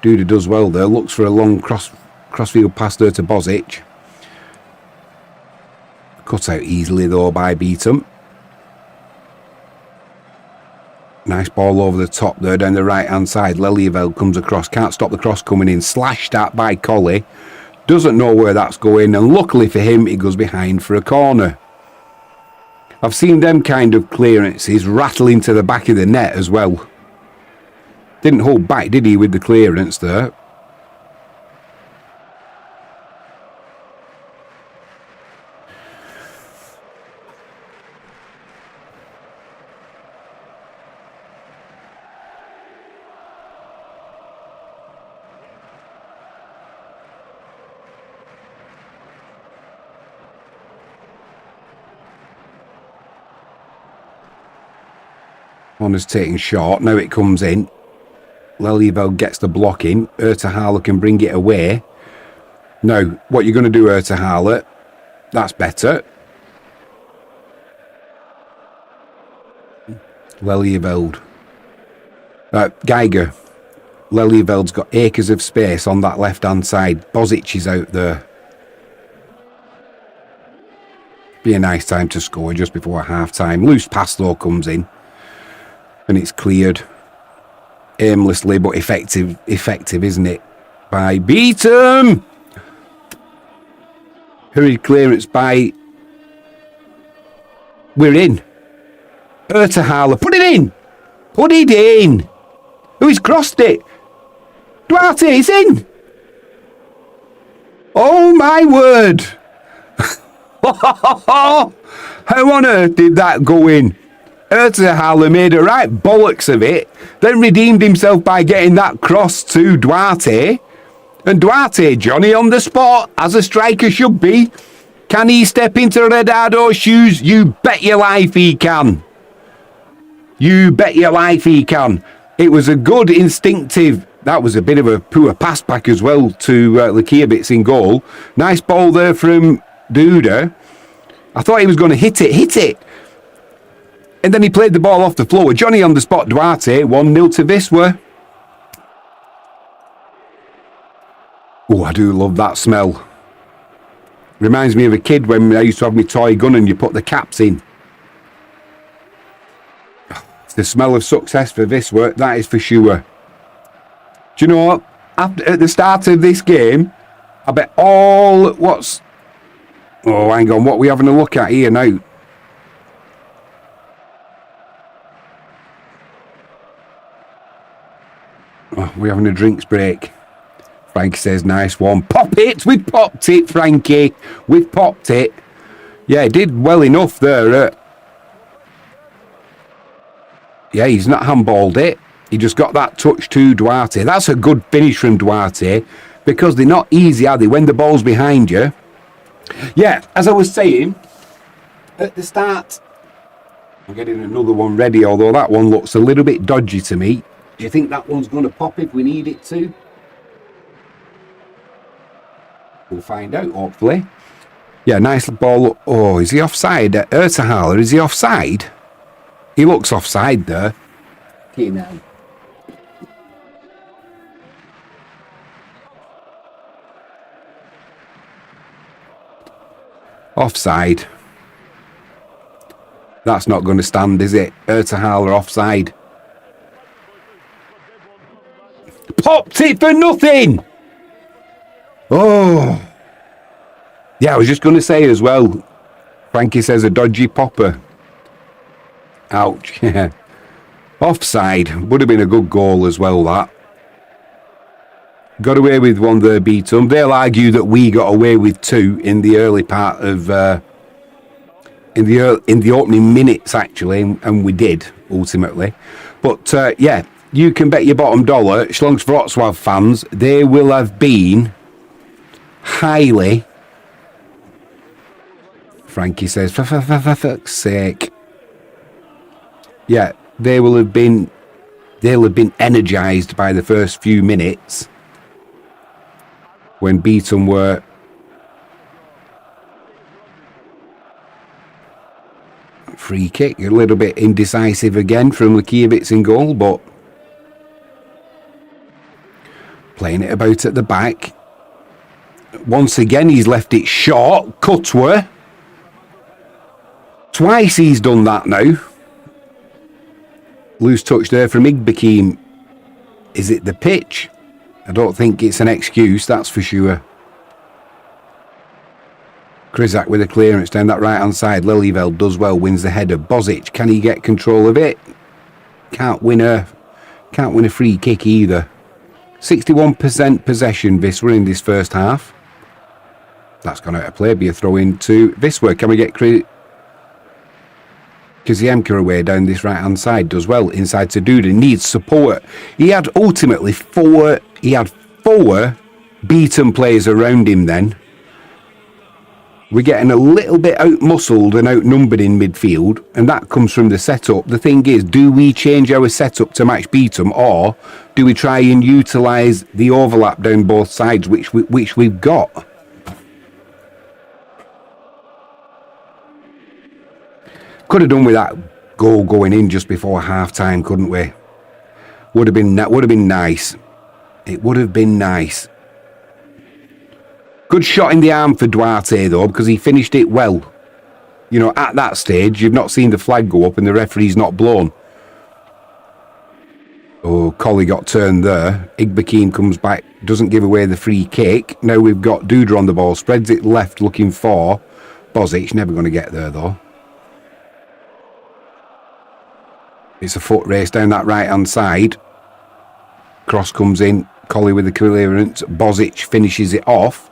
Duda does well there, looks for a long crossfield pass there to Bozic. Cut out easily though by Bytom. Nice ball over the top there down the right hand side. Lelieveld comes across, can't stop the cross coming in, slashed at by Colley. Doesn't know where that's going, and luckily for him it goes behind for a corner. I've seen them kind of clearances rattle into the back of the net as well. Didn't hold back, did he, with the clearance there? One is taken short. Now it comes in. Lelieveld gets the block in. Ertahala can bring it away. Now, what you're going to do, Ertahala? That's better. Lelieveld. Geiger. Lelieveld's got acres of space on that left-hand side. Bozic is out there. Be a nice time to score just before half-time. Loose pass, though, comes in. And it's cleared aimlessly but effective, isn't it? By Bytom. Hurried clearance by. We're in. Ertahala, put it in. Put it in. Oh, he's crossed it. Duarte, it's in. Oh my word. How on earth did that go in? Ertahala made a right bollocks of it, then redeemed himself by getting that cross to Duarte. And Duarte, Johnny, on the spot, as a striker should be. Can he step into Rodado's shoes? You bet your life he can. You bet your life he can. It was a good instinctive, that was a bit of a poor pass back as well to Lekiewicz in goal. Nice ball there from Duda. I thought he was going to hit it. And then he played the ball off the floor. Johnny on the spot, Duarte, 1-0 to Wisła. Oh, I do love that smell. Reminds me of a kid when I used to have my toy gun and you put the caps in. It's the smell of success for Wisła, that is for sure. Do you know what? At the start of this game, I bet all what's... Oh, hang on, what are we having a look at here now? Oh, we're having a drinks break. Frankie says, nice one. Pop it! We've popped it, Frankie. We've popped it. Yeah, he did well enough there. Yeah, he's not handballed it. He just got that touch to Duarte. That's a good finish from Duarte because they're not easy, are they, when the ball's behind you? Yeah, as I was saying, at the start, I'm getting another one ready, although that one looks a little bit dodgy to me. Do you think that one's going to pop if we need it to? We'll find out, hopefully. Yeah, nice ball. Oh, is he offside? Ertahala, is he offside? He looks offside there. Okay, now. Offside. That's not going to stand, is it? Ertahala offside. Popped it for nothing! Oh. Yeah, I was just going to say as well, Frankie says a dodgy popper. Ouch, yeah. Offside. Would have been a good goal as well, that. Got away with one there, Bytom. They'll argue that we got away with two in the early part of... in the opening minutes, actually, and we did, ultimately. But, yeah, you can bet your bottom dollar, Slask Wroclaw fans, they will have been highly... Frankie says, for fuck's sake. Yeah, they'll have been energised by the first few minutes when Bytom were free kick. A little bit indecisive again from Lekiewicz in goal, but playing it about at the back. Once again, he's left it short. Cutwer. Twice he's done that now. Loose touch there from Igbekim. Is it the pitch? I don't think it's an excuse, that's for sure. Kryzak with a clearance down that right hand side. Lelyveld does well, wins the header. Bozic, can he get control of it? Can't win a free kick either. 61% possession Wisła in this first half. That's gone out of play. Be a throw in to Wisła. Can we get Kaziemka away down this right hand side? Does well inside to Duda. Needs support. He had ultimately four Bytom players around him then. We're getting a little bit out-muscled and outnumbered in midfield, and that comes from the setup. The thing is, do we change our setup to match Bytom, or do we try and utilise the overlap down both sides, which we've got? Could have done with that goal going in just before half-time, couldn't we? Would have been nice. It would have been nice. Good shot in the arm for Duarte, though, because he finished it well. You know, at that stage, you've not seen the flag go up and the referee's not blown. Oh, Colley got turned there. Igbekim comes back, doesn't give away the free kick. Now we've got Duda on the ball, spreads it left looking for Bozic. Never going to get there, though. It's a foot race down that right-hand side. Cross comes in. Colley with the clearance. Bozic finishes it off.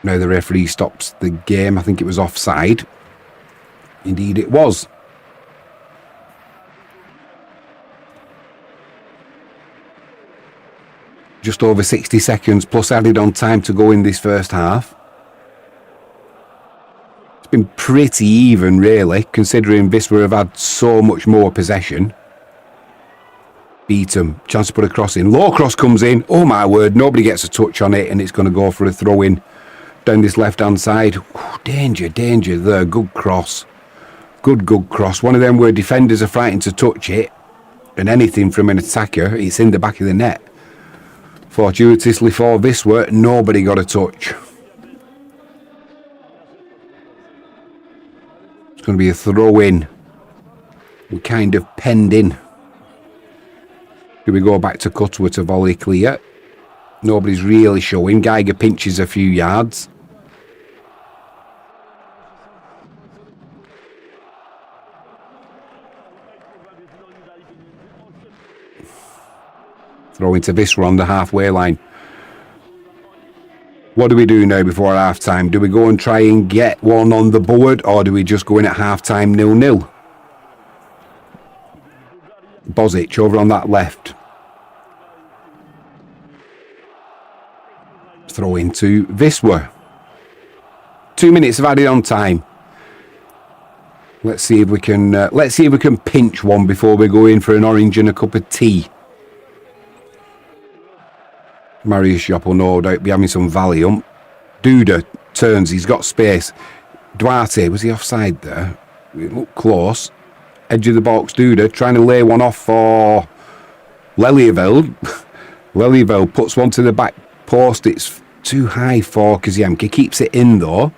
Now the referee stops the game. I think it was offside. Indeed it was. Just over 60 seconds plus added on time to go in this first half. It's been pretty even, really, considering Wisła have had so much more possession. Bytom, chance to put a cross in. Low cross comes in. Oh my word, nobody gets a touch on it, and it's going to go for a throw in down this left hand side. Ooh, danger there. Good cross. Good cross. One of them where defenders are frightened to touch it, and anything from an attacker, it's in the back of the net. Fortuitously for Wisła, nobody got a touch. It's going to be a throw in. We're kind of penned in. Here we go back to Cutwer to volley clear. Nobody's really showing. Geiger pinches a few yards. Throw into Wisła on the halfway line. What do we do now before half time? Do we go and try and get one on the board, or do we just go in at half time 0-0? Bozic over on that left. Throw into Wisła. 2 minutes of added on time. Let's see if we can pinch one before we go in for an orange and a cup of tea. Marius Shop will no doubt be having some Valium. Duda turns, he's got space. Duarte, was he offside there? It looked close. Edge of the box, Duda trying to lay one off for Lelyveld. Lelyveld puts one to the back post. It's too high for Kaziemka. Keeps it in though.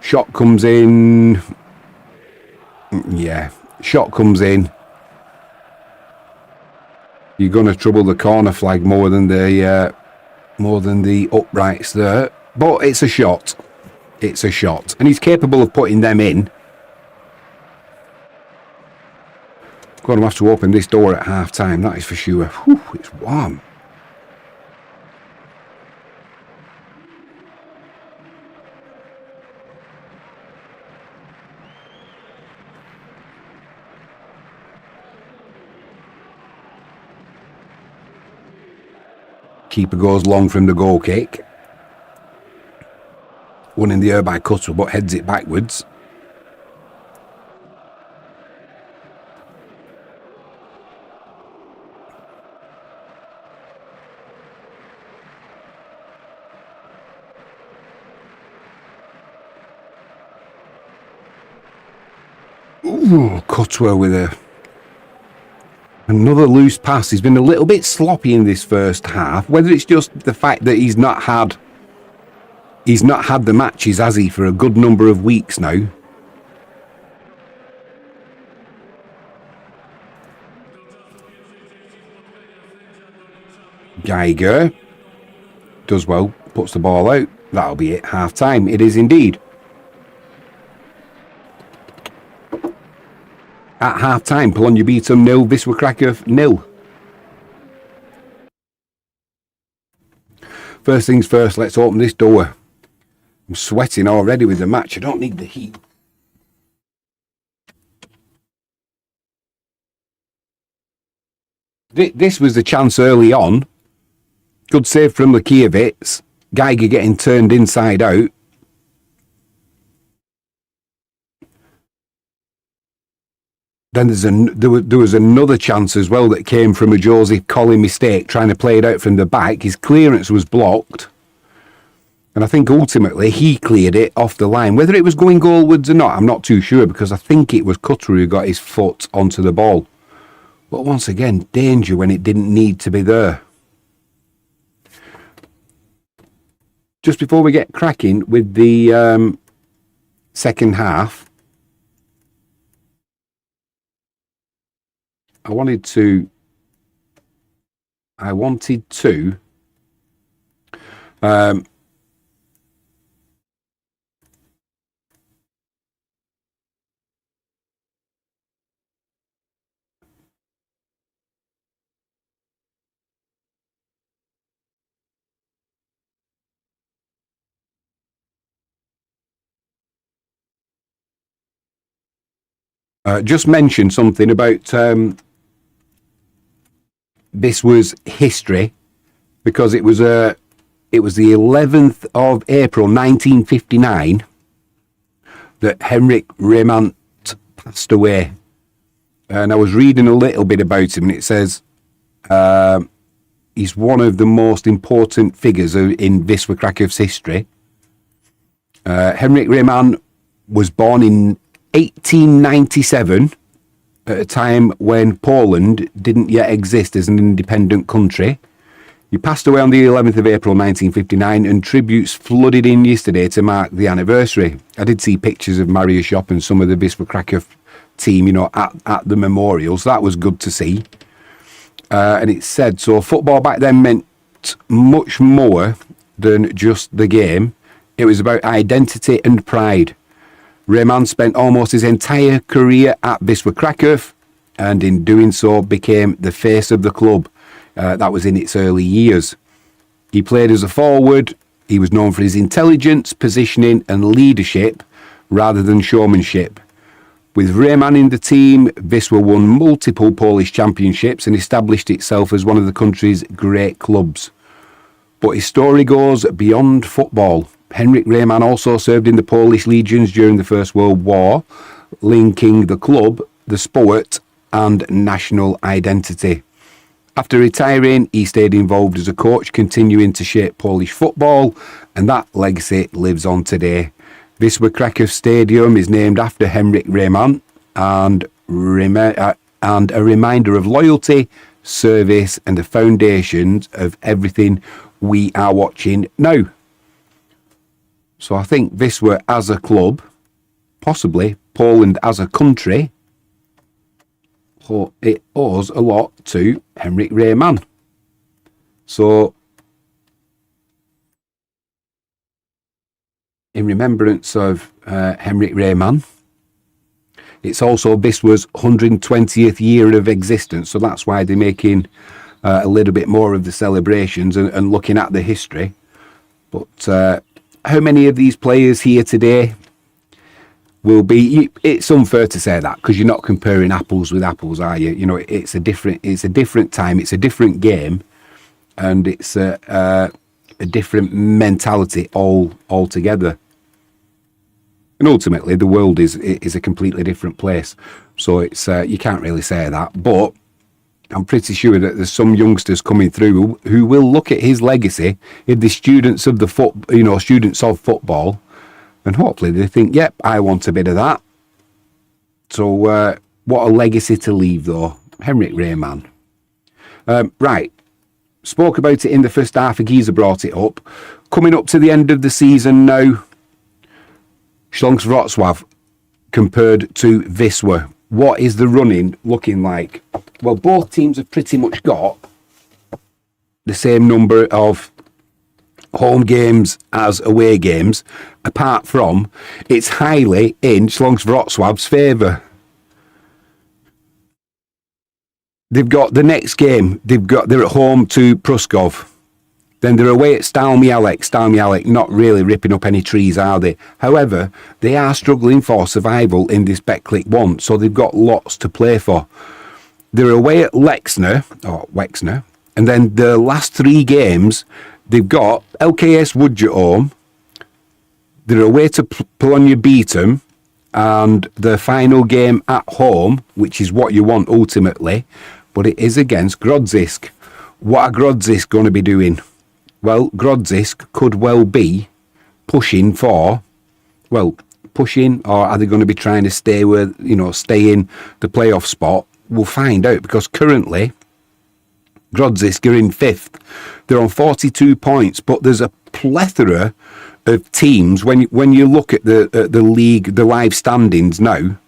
Shot comes in. Yeah, shot comes in. You're going to trouble the corner flag more than the uprights there. But it's a shot. It's a shot. And he's capable of putting them in. Going to have to open this door at half time, that is for sure. Whew, it's warm. Keeper goes long from the goal kick. One in the air by Cutwer, but heads it backwards. Ooh, Cutwell with another loose pass. He's been a little bit sloppy in this first half. Whether it's just the fact that he's not had the matches, has he, for a good number of weeks now. Jaiden does well, puts the ball out. That'll be it, half time. It is indeed. At half time, Polonia Bytom 0, Wisła Kraków 0. First things first, let's open this door. I'm sweating already with the match. I don't need the heat. This was the chance early on. Good save from Lakievitz. Geiger getting turned inside out. Then there was another chance as well that came from a Joseph Collin mistake, trying to play it out from the back. His clearance was blocked. And I think ultimately he cleared it off the line. Whether it was going goalwards or not, I'm not too sure, because I think it was Cutter who got his foot onto the ball. But once again, danger when it didn't need to be there. Just before we get cracking with the second half, I wanted to just mention something about Wisła's history, because it was the 11th of April 1959 that Henrik Remant passed away. And I was reading a little bit about him, and it says he's one of the most important figures in Wisła Krakow's history. Henrik Remant was born in 1897, at a time when Poland didn't yet exist as an independent country. He passed away on the 11th of April 1959, and tributes flooded in yesterday to mark the anniversary. I did see pictures of Mariusz Shop and some of the Wisła Kraków team, at the memorial, so that was good to see. And it said, so football back then meant much more than just the game. It was about identity and pride. Remant spent almost his entire career at Wisła Kraków, and in doing so became the face of the club. That was in its early years. He played as a forward. He was known for his intelligence, positioning and leadership rather than showmanship. With Remant in the team, Wisła won multiple Polish championships and established itself as one of the country's great clubs. But his story goes beyond football. Henrik Remant also served in the Polish legions during the First World War, linking the club, the sport and national identity. After retiring, he stayed involved as a coach, continuing to shape Polish football, and that legacy lives on today. Wisła Kraków Stadium is named after Henrik Remant, and a reminder of loyalty, service and the foundations of everything we are watching now. So I think Wisła as a club, possibly Poland as a country, it owes a lot to Henrik Remant. So, in remembrance of Henrik Remant, it's also Wisła's 120th year of existence, so that's why they're making a little bit more of the celebrations and looking at the history. But how many of these players here today will be? It's unfair to say that, because you're not comparing apples with apples, are you? You know, it's a different time, it's a different game, and it's a different mentality altogether. And ultimately, the world is a completely different place. So it's you can't really say that, but I'm pretty sure that there's some youngsters coming through who will look at his legacy in the students of students of football, and hopefully they think, yep, I want a bit of that. So what a legacy to leave, though. Henrik Rehman. Right. Spoke about it in the first half. AGeezer brought it up. Coming up to the end of the season now, Slask Wroclaw compared to Wisła. What is the running looking like? Well, both teams have pretty much got the same number of home games as away games, apart from it's highly in Slask Wrocław's favour. They've got the next game, they're at home to Pruskov. Then they're away at Stalmialek. Stalmialek not really ripping up any trees, are they? However, they are struggling for survival in this Betclic 1, so they've got lots to play for. They're away at Wexner, and then the last 3 games, they've got LKS Łódź at home, they're away to Polonia Bytom, and the final game at home, which is what you want ultimately, but it is against Grodzisk. What are Grodzisk going to be doing? Well, Grodzisk could well be pushing, or are they going to be trying to stay in the playoff spot? We'll find out, because currently Grodzisk are in 5th. They're on 42 points, but there's a plethora of teams. When you look at the league, the live standings now,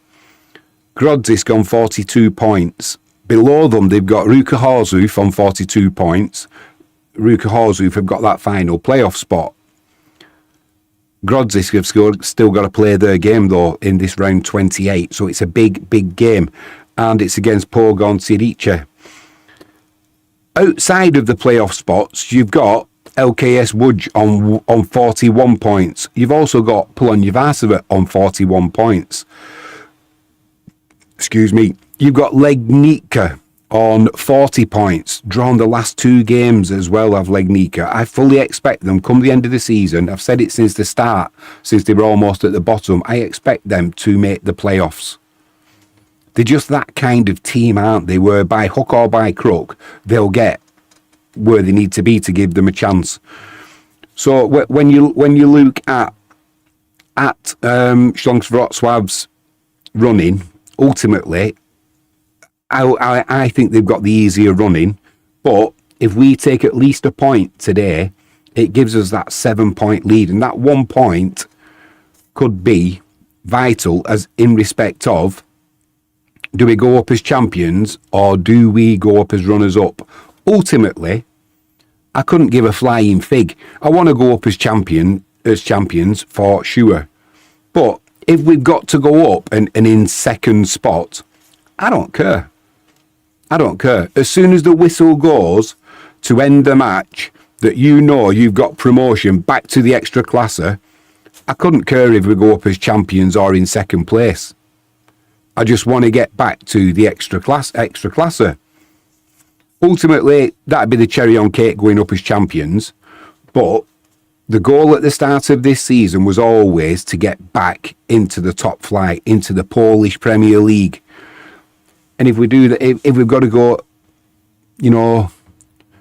Grodzisk on 42 points. Below them, they've got Ruka Horsoof on 42 points. Ruka Horsoof have got that final playoff spot. Grodzisk have still got to play their game, though, in this round 28, so it's a big, big game, and it's against Pogoń Syriza. Outside of the playoff spots, you've got LKS Łódź on 41 points. You've also got Polonia Bytom on 41 points. Excuse me. You've got Legnica on 40 points. Drawn the last 2 games as well of Legnica. I fully expect them, come the end of the season, I've said it since the start, since they were almost at the bottom, I expect them to make the playoffs. They're just that kind of team, aren't they, where by hook or by crook, they'll get where they need to be to give them a chance. So when you look at Slask Wrocław's running, ultimately, I think they've got the easier running. But if we take at least a point today, it gives us that 7-point lead, and that 1 point could be vital, as in respect of, do we go up as champions or do we go up as runners-up? Ultimately, I couldn't give a flying fig. I want to go up as champions for sure. But if we've got to go up and in second spot, I don't care. I don't care. As soon as the whistle goes to end the match, that you've got promotion back to the extra classer, I couldn't care if we go up as champions or in second place. I just want to get back to the extra classer. Ultimately, that'd be the cherry on cake, going up as champions. But the goal at the start of this season was always to get back into the top flight, into the Polish Premier League. And if we do that, if we've got to go,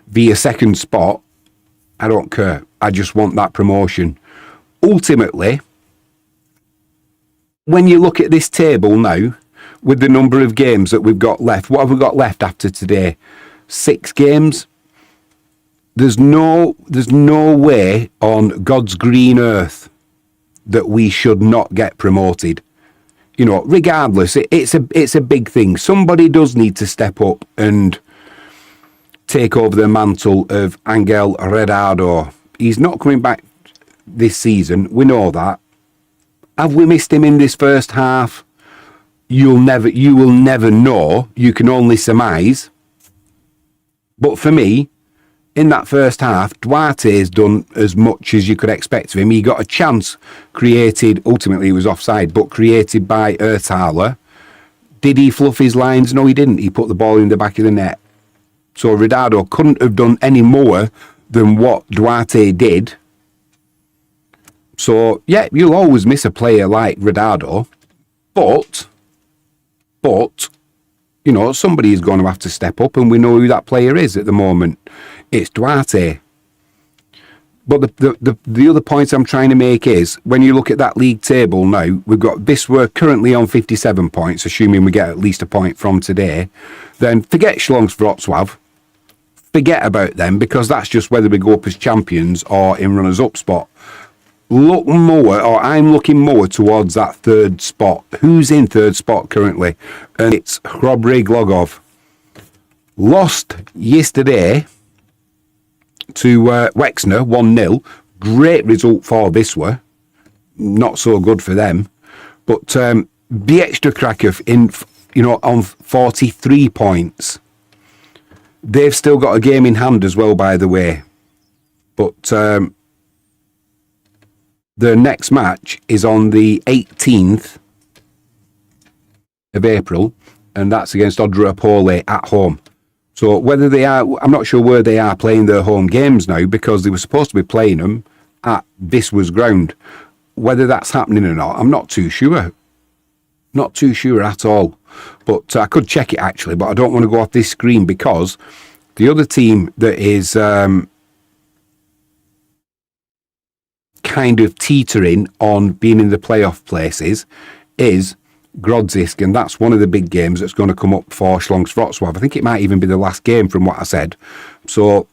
via second spot, I don't care. I just want that promotion. Ultimately, when you look at this table now, with the number of games that we've got left, what have we got left after today? 6 games. There's no way on God's green earth that we should not get promoted. Regardless, it's a big thing. Somebody does need to step up and take over the mantle of Angel Rodado. He's not coming back this season. We know that. Have we missed him in this first half? You will never know. You can only surmise. But for me, in that first half, Duarte's done as much as you could expect of him. He got a chance created, ultimately he was offside, but created by Ertaler. Did he fluff his lines? No, he didn't. He put the ball in the back of the net. So Rodado couldn't have done any more than what Duarte did. So, yeah, you'll always miss a player like Rodado. But, somebody is going to have to step up, and we know who that player is at the moment. It's Duarte. But the other point I'm trying to make is, when you look at that league table now, we've got Wisła currently on 57 points, assuming we get at least a point from today. Then forget Slask Wroclaw. Forget about them, because that's just whether we go up as champions or in runners-up spot. Look more, or I'm looking more towards that third spot. Who's in third spot currently? And it's Chrobrig Logov. Lost yesterday to Wexner 1-0. Great result for Wisła. Not so good for them. But Wisła Kraków on 43 points. They've still got a game in hand as well, by the way. But their next match is on the 18th of April, and that's against Odra at home. So whether they are, I'm not sure where they are playing their home games now, because they were supposed to be playing them at Wisła's ground. Whether that's happening or not, I'm not too sure. Not too sure at all. But I could check it actually, but I don't want to go off this screen, because the other team that is kind of teetering on being in the playoff places is Grodzisk, and that's one of the big games that's going to come up for Slask Wroclaw. I think it might even be the last game from what I said. So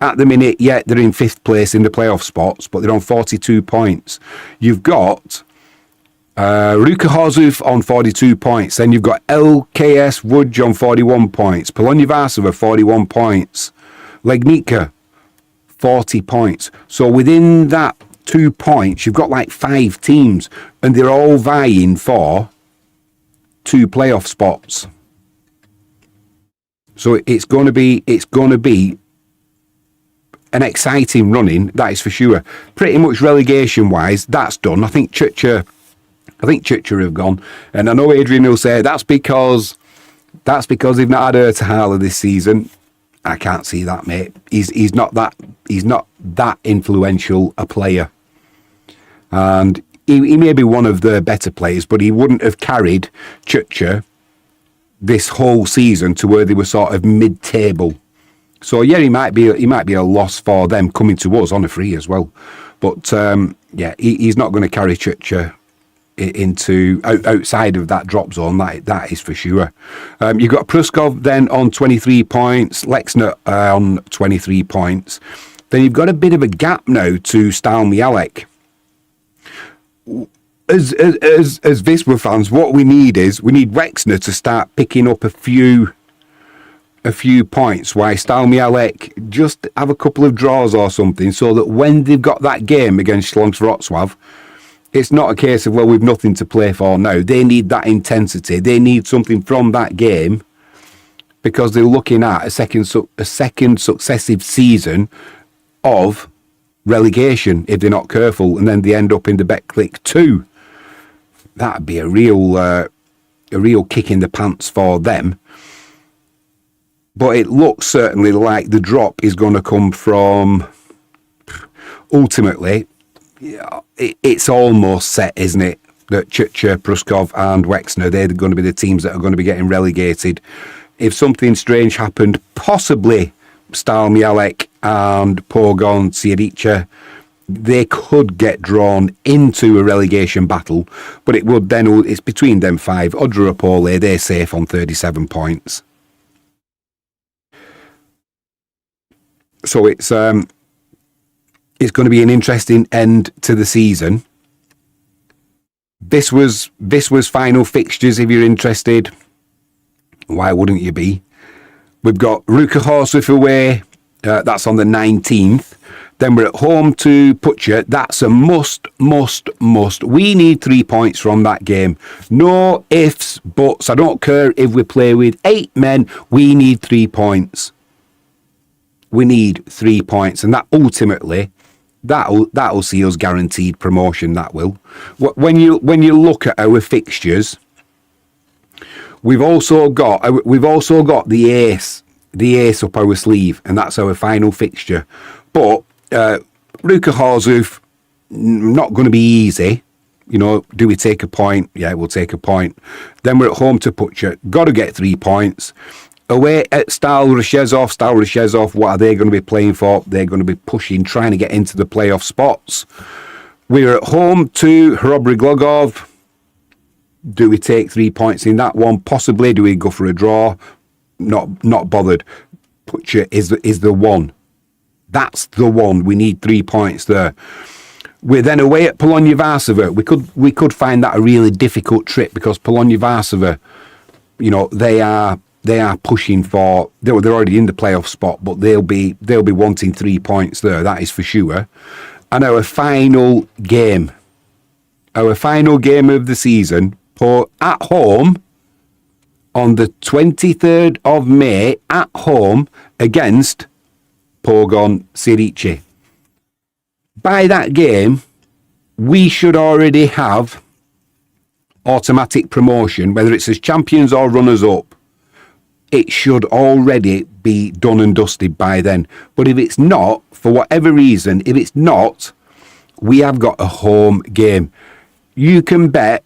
at the minute, yeah, they're in 5th place in the playoff spots, but they're on 42 points. You've got Ruka on 42 points. Then you've got LKS Wudge on 41 points. Polonia Bytom 41 points. Legnica 40 points. So within that 2 points, you've got like 5 teams, and they're all vying for 2 playoff spots. So it's going to be an exciting running, that is for sure. Pretty much relegation wise, that's done. I think Churcher have gone, and I know Adrian will say that's because they've not had Ertahala this season. I can't see that, mate. He's not that influential a player, and he may be one of the better players, but he wouldn't have carried Churcher this whole season to where they were sort of mid-table. So yeah, he might be a loss for them coming to us on a free as well. But yeah, he's not going to carry Churcher into outside of that drop zone, that is for sure. You've got Pruskov then on 23 points, Lexner on 23 points. Then you've got a bit of a gap now to Stalmialek. As Wisła fans, what we need Wexner to start picking up a few points, while Stalmialek just have a couple of draws or something, so that when they've got that game against Slask Wroclaw, it's not a case of, well, we've nothing to play for now. They need that intensity. They need something from that game, because they're looking at a second successive season of relegation if they're not careful, and then they end up in the Betclic 2. That'd be a real kick in the pants for them. But it looks certainly like the drop is going to come from, ultimately, it's almost set, isn't it, that Churcher, Pruskov and Wexner, they're going to be the teams that are going to be getting relegated. If something strange happened, possibly Stalmialek and Pogon Siericha, they could get drawn into a relegation battle, but it's between them 5. Odra, they're safe on 37 points. So it's going to be an interesting end to the season. Wisła's final fixtures, if you're interested. Why wouldn't you be? We've got Ruka away. That's on the 19th. Then we're at home to Pucha. That's a must. We need 3 points from that game. No ifs, buts. I don't care if we play with 8 men. We need 3 points. We need 3 points, and that ultimately, that'll see us guaranteed promotion. That will. When you look at our fixtures, we've also got the ace up our sleeve, and that's our final fixture. But Ruka not going to be easy. You know, do we take a point? Yeah, we'll take a point. Then we're at home to Pucha. Got to get 3 points. Away at Stal Reshezov, what are they going to be playing for? They're going to be pushing, trying to get into the playoff spots. We're at home to Hrobry Glogov. Do we take 3 points in that one? Possibly. Do we go for a draw? Not bothered. Butcher is the one. That's the one. We need 3 points there. We're then away at Polonia Varsova. We could find that a really difficult trip because Polonia Varsova, you know, they are pushing for. They're already in the playoff spot, but they'll be wanting 3 points there. That is for sure. And our final game of the season, at home on the 23rd of May, at home against Pogoń Sierice. By that game, we should already have automatic promotion, whether it's as champions or runners-up. It should already be done and dusted by then. But if it's not, for whatever reason, we have got a home game. You can bet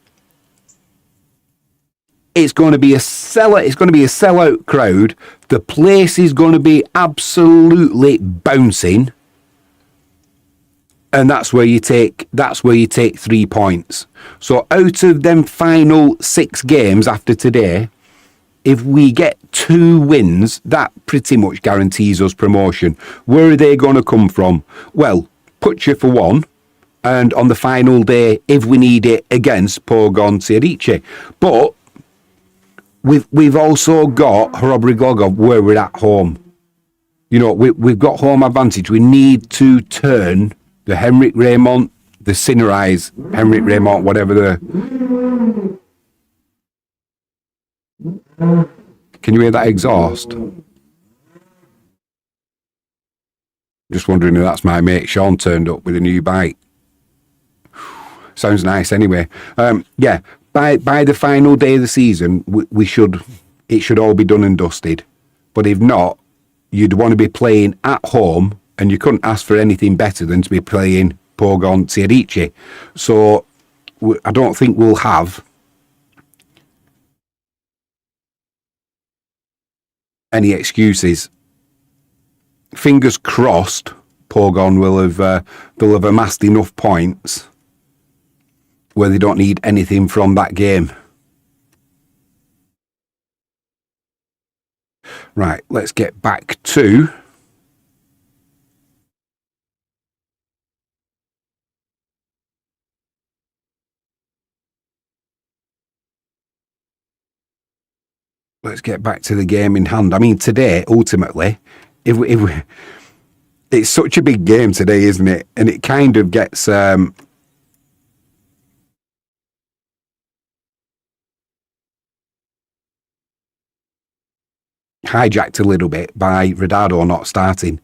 it's going to be a sellout crowd. The place is going to be absolutely bouncing. And that's where you take 3 points. So out of them final 6 games after today, if we get 2 wins, that pretty much guarantees us promotion. Where are they going to come from? Well, Butcher for one, and on the final day, if we need it, against Pogoń Sierice. But we've also got Hrobry Glogov where we're at home. You know, we've got home advantage. We need to turn the Henrik Raymond, the Sinnerise Henrik Raymond, whatever the... Can you hear that exhaust? Just wondering if that's my mate Sean turned up with a new bike. Sounds nice anyway. Yeah, by the final day of the season, it should all be done and dusted. But if not, you'd want to be playing at home, and you couldn't ask for anything better than to be playing Pogoń Sierice. So I don't think we'll have any excuses. Fingers crossed, Pogoń they'll have amassed enough points where they don't need anything from that game. Right, let's get back to the game in hand. I mean, today, ultimately, if we it's such a big game today, isn't it? And it kind of gets hijacked a little bit by Rodado not starting.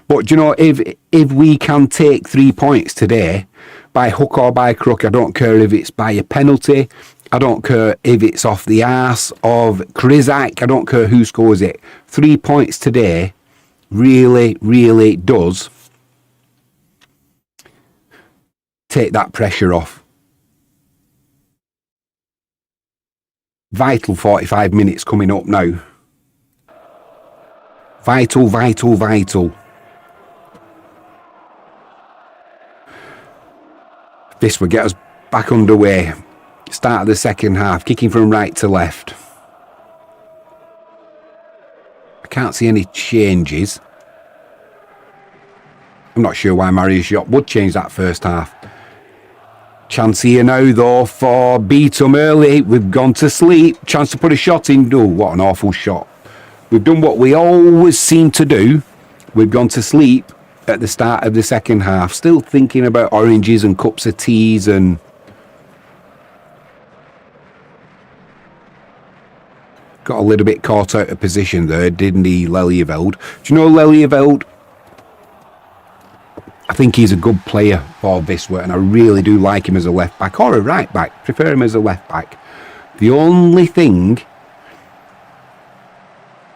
But you know, if we can take 3 points today by hook or by crook, I don't care if it's by a penalty, I don't care if it's off the arse of Krizak, I don't care who scores it. 3 points today really, really does take that pressure off. Vital 45 minutes coming up now. Vital. This will get us back underway. Start of the second half, kicking from right to left. I can't see any changes. I'm not sure why Marius Jop would change that first half. Chance here now, though, for Bytom early. We've gone to sleep. Chance to put a shot in. Oh, what an awful shot. We've done what we always seem to do. We've gone to sleep at the start of the second half. Still thinking about oranges and cups of teas and... Got a little bit caught out of position there, didn't he, Lelyeveld? Do you know Lelyeveld? I think he's a good player for Wisła, and I really do like him as a left back or a right back. Prefer him as a left back. The only thing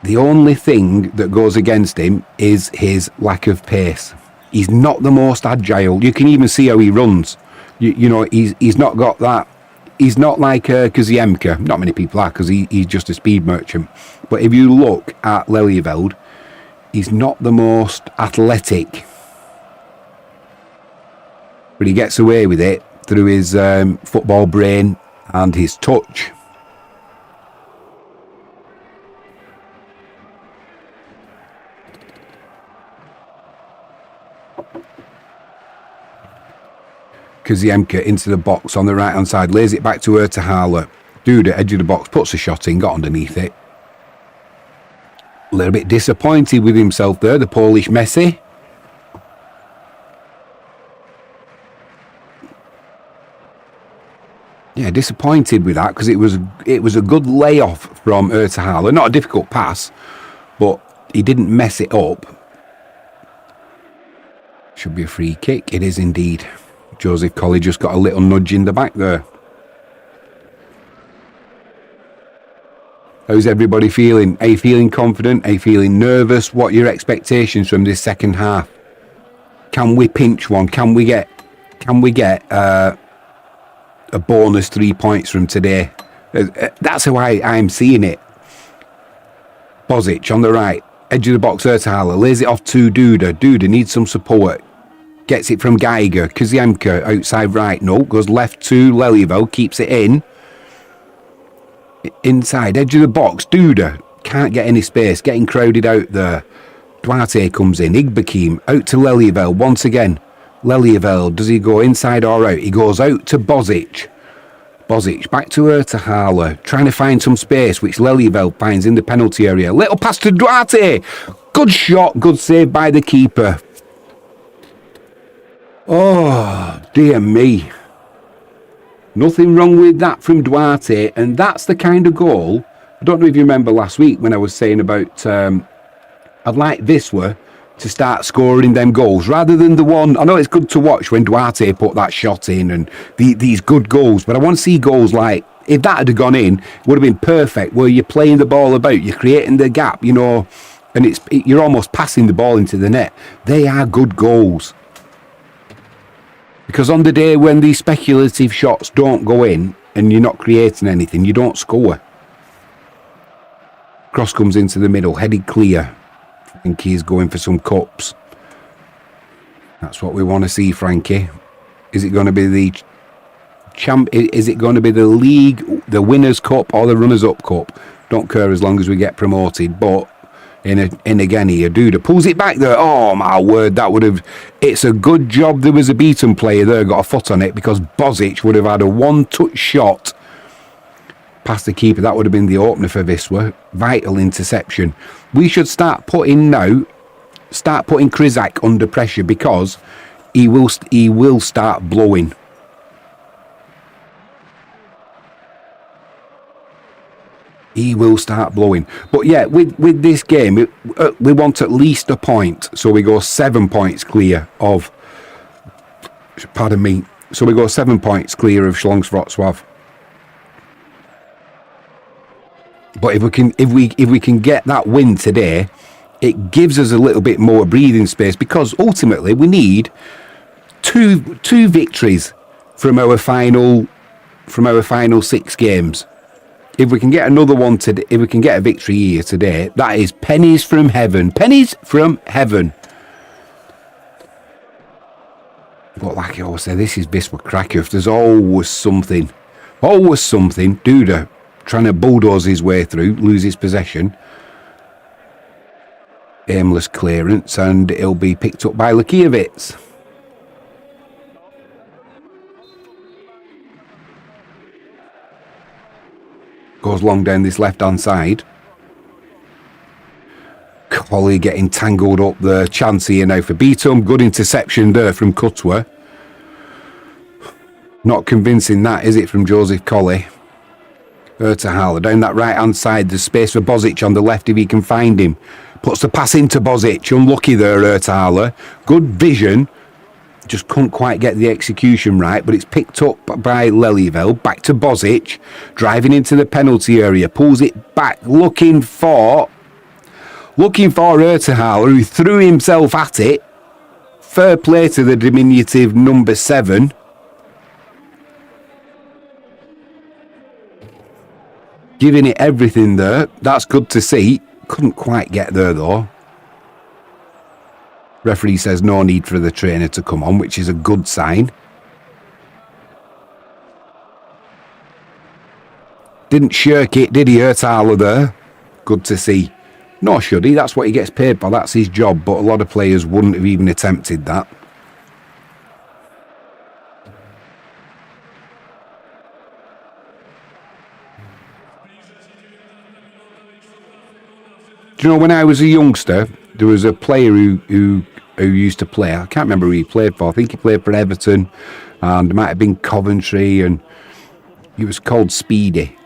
that goes against him is his lack of pace. He's not the most agile. You can even see how he runs. You know, he's not got that. He's not like Koziemka. Not many people are, because he's just a speed merchant. But if you look at Lelyveld, he's not the most athletic. But he gets away with it through his football brain and his touch. Kaziemka into the box on the right hand side, lays it back to Ertahala. Dude at edge of the box, puts a shot in, got underneath it. A little bit disappointed with himself there, the Polish Messi. Yeah, disappointed with that because it was a good layoff from Ertahala. Not a difficult pass, but he didn't mess it up. Should be a free kick. It is indeed. Joseph Colley just got a little nudge in the back there. How's everybody feeling? Are you feeling confident? Are you feeling nervous? What are your expectations from this second half? Can we pinch one? Can we get a bonus 3 points from today? That's how I'm seeing it. Bozic on the right, edge of the box, Ertahala lays it off to Duda. Duda needs some support. Gets it from Geiger. Kaziemka outside right. No, goes left to Lelyveld. Keeps it in. Inside, edge of the box. Duda can't get any space. Getting crowded out there. Duarte comes in. Igbekim out to Lelyveld once again. Lelyveld, does he go inside or out? He goes out to Bozic. Bozic back to Ertahala. Trying to find some space, which Lelyveld finds in the penalty area. Little pass to Duarte. Good shot. Good save by the keeper. Oh, dear me. Nothing wrong with that from Duarte, and that's the kind of goal. I don't know if you remember last week when I was saying about I'd like Wisła to start scoring them goals rather than the one. I know it's good to watch when Duarte put that shot in and these good goals, but I want to see goals like, if that had gone in, it would have been perfect, where you're playing the ball about, you're creating the gap, you know, and you're almost passing the ball into the net. They are good goals. Because on the day when these speculative shots don't go in and you're not creating anything, you don't score. Cross comes into the middle, headed clear. Frankie is going for some cups. That's what we want to see, Frankie. Is it going to be the Is it going to be the league, the Winners' Cup, or the Runners-Up Cup? Don't care as long as we get promoted. But in again here, Duda pulls it back there. Oh my word, that would have. It's a good job there was a Bytom player there, got a foot on it, because Bozic would have had a one-touch shot past the keeper. That would have been the opener for Wisła. Vital interception. We should start putting Kryzak under pressure, because he will start blowing. He will start blowing. But yeah, with this game, we want at least a point. So we go 7 points clear of. Pardon me. So we go 7 points clear of Slask Wroclaw. But if we can get that win today, it gives us a little bit more breathing space, because ultimately we need two victories from our final 6 games. If we can get another one today, if we can get a victory here today, that is pennies from heaven. Pennies from heaven. But like I always say, this is Wisła Kraków. There's always something. Always something. Duda trying to bulldoze his way through, loses possession. Aimless clearance, and it'll be picked up by Lakiewicz. Goes long down this left-hand side. Colley getting tangled up there. Chance here now for Bytom. Good interception there from Cutwa. Not convincing that, is it, from Joseph Colley? Ertahala down that right-hand side. There's space for Bozic on the left if he can find him. Puts the pass into Bozic. Unlucky there, Ertahala. Good vision. Just couldn't quite get the execution right, but it's picked up by Lelyveld. Back to Bozic, driving into the penalty area, pulls it back, looking for Ertahala, who threw himself at it. Fair play to the diminutive number 7. Giving it everything there. That's good to see. Couldn't quite get there though. Referee says no need for the trainer to come on, which is a good sign. Didn't shirk it, did he, Ertala there? Good to see. Nor should he, that's what he gets paid for, that's his job, but a lot of players wouldn't have even attempted that. Do you know, when I was a youngster, there was a player who used to play, I can't remember who he played for, I think he played for Everton, and it might have been Coventry, and he was called Speedy.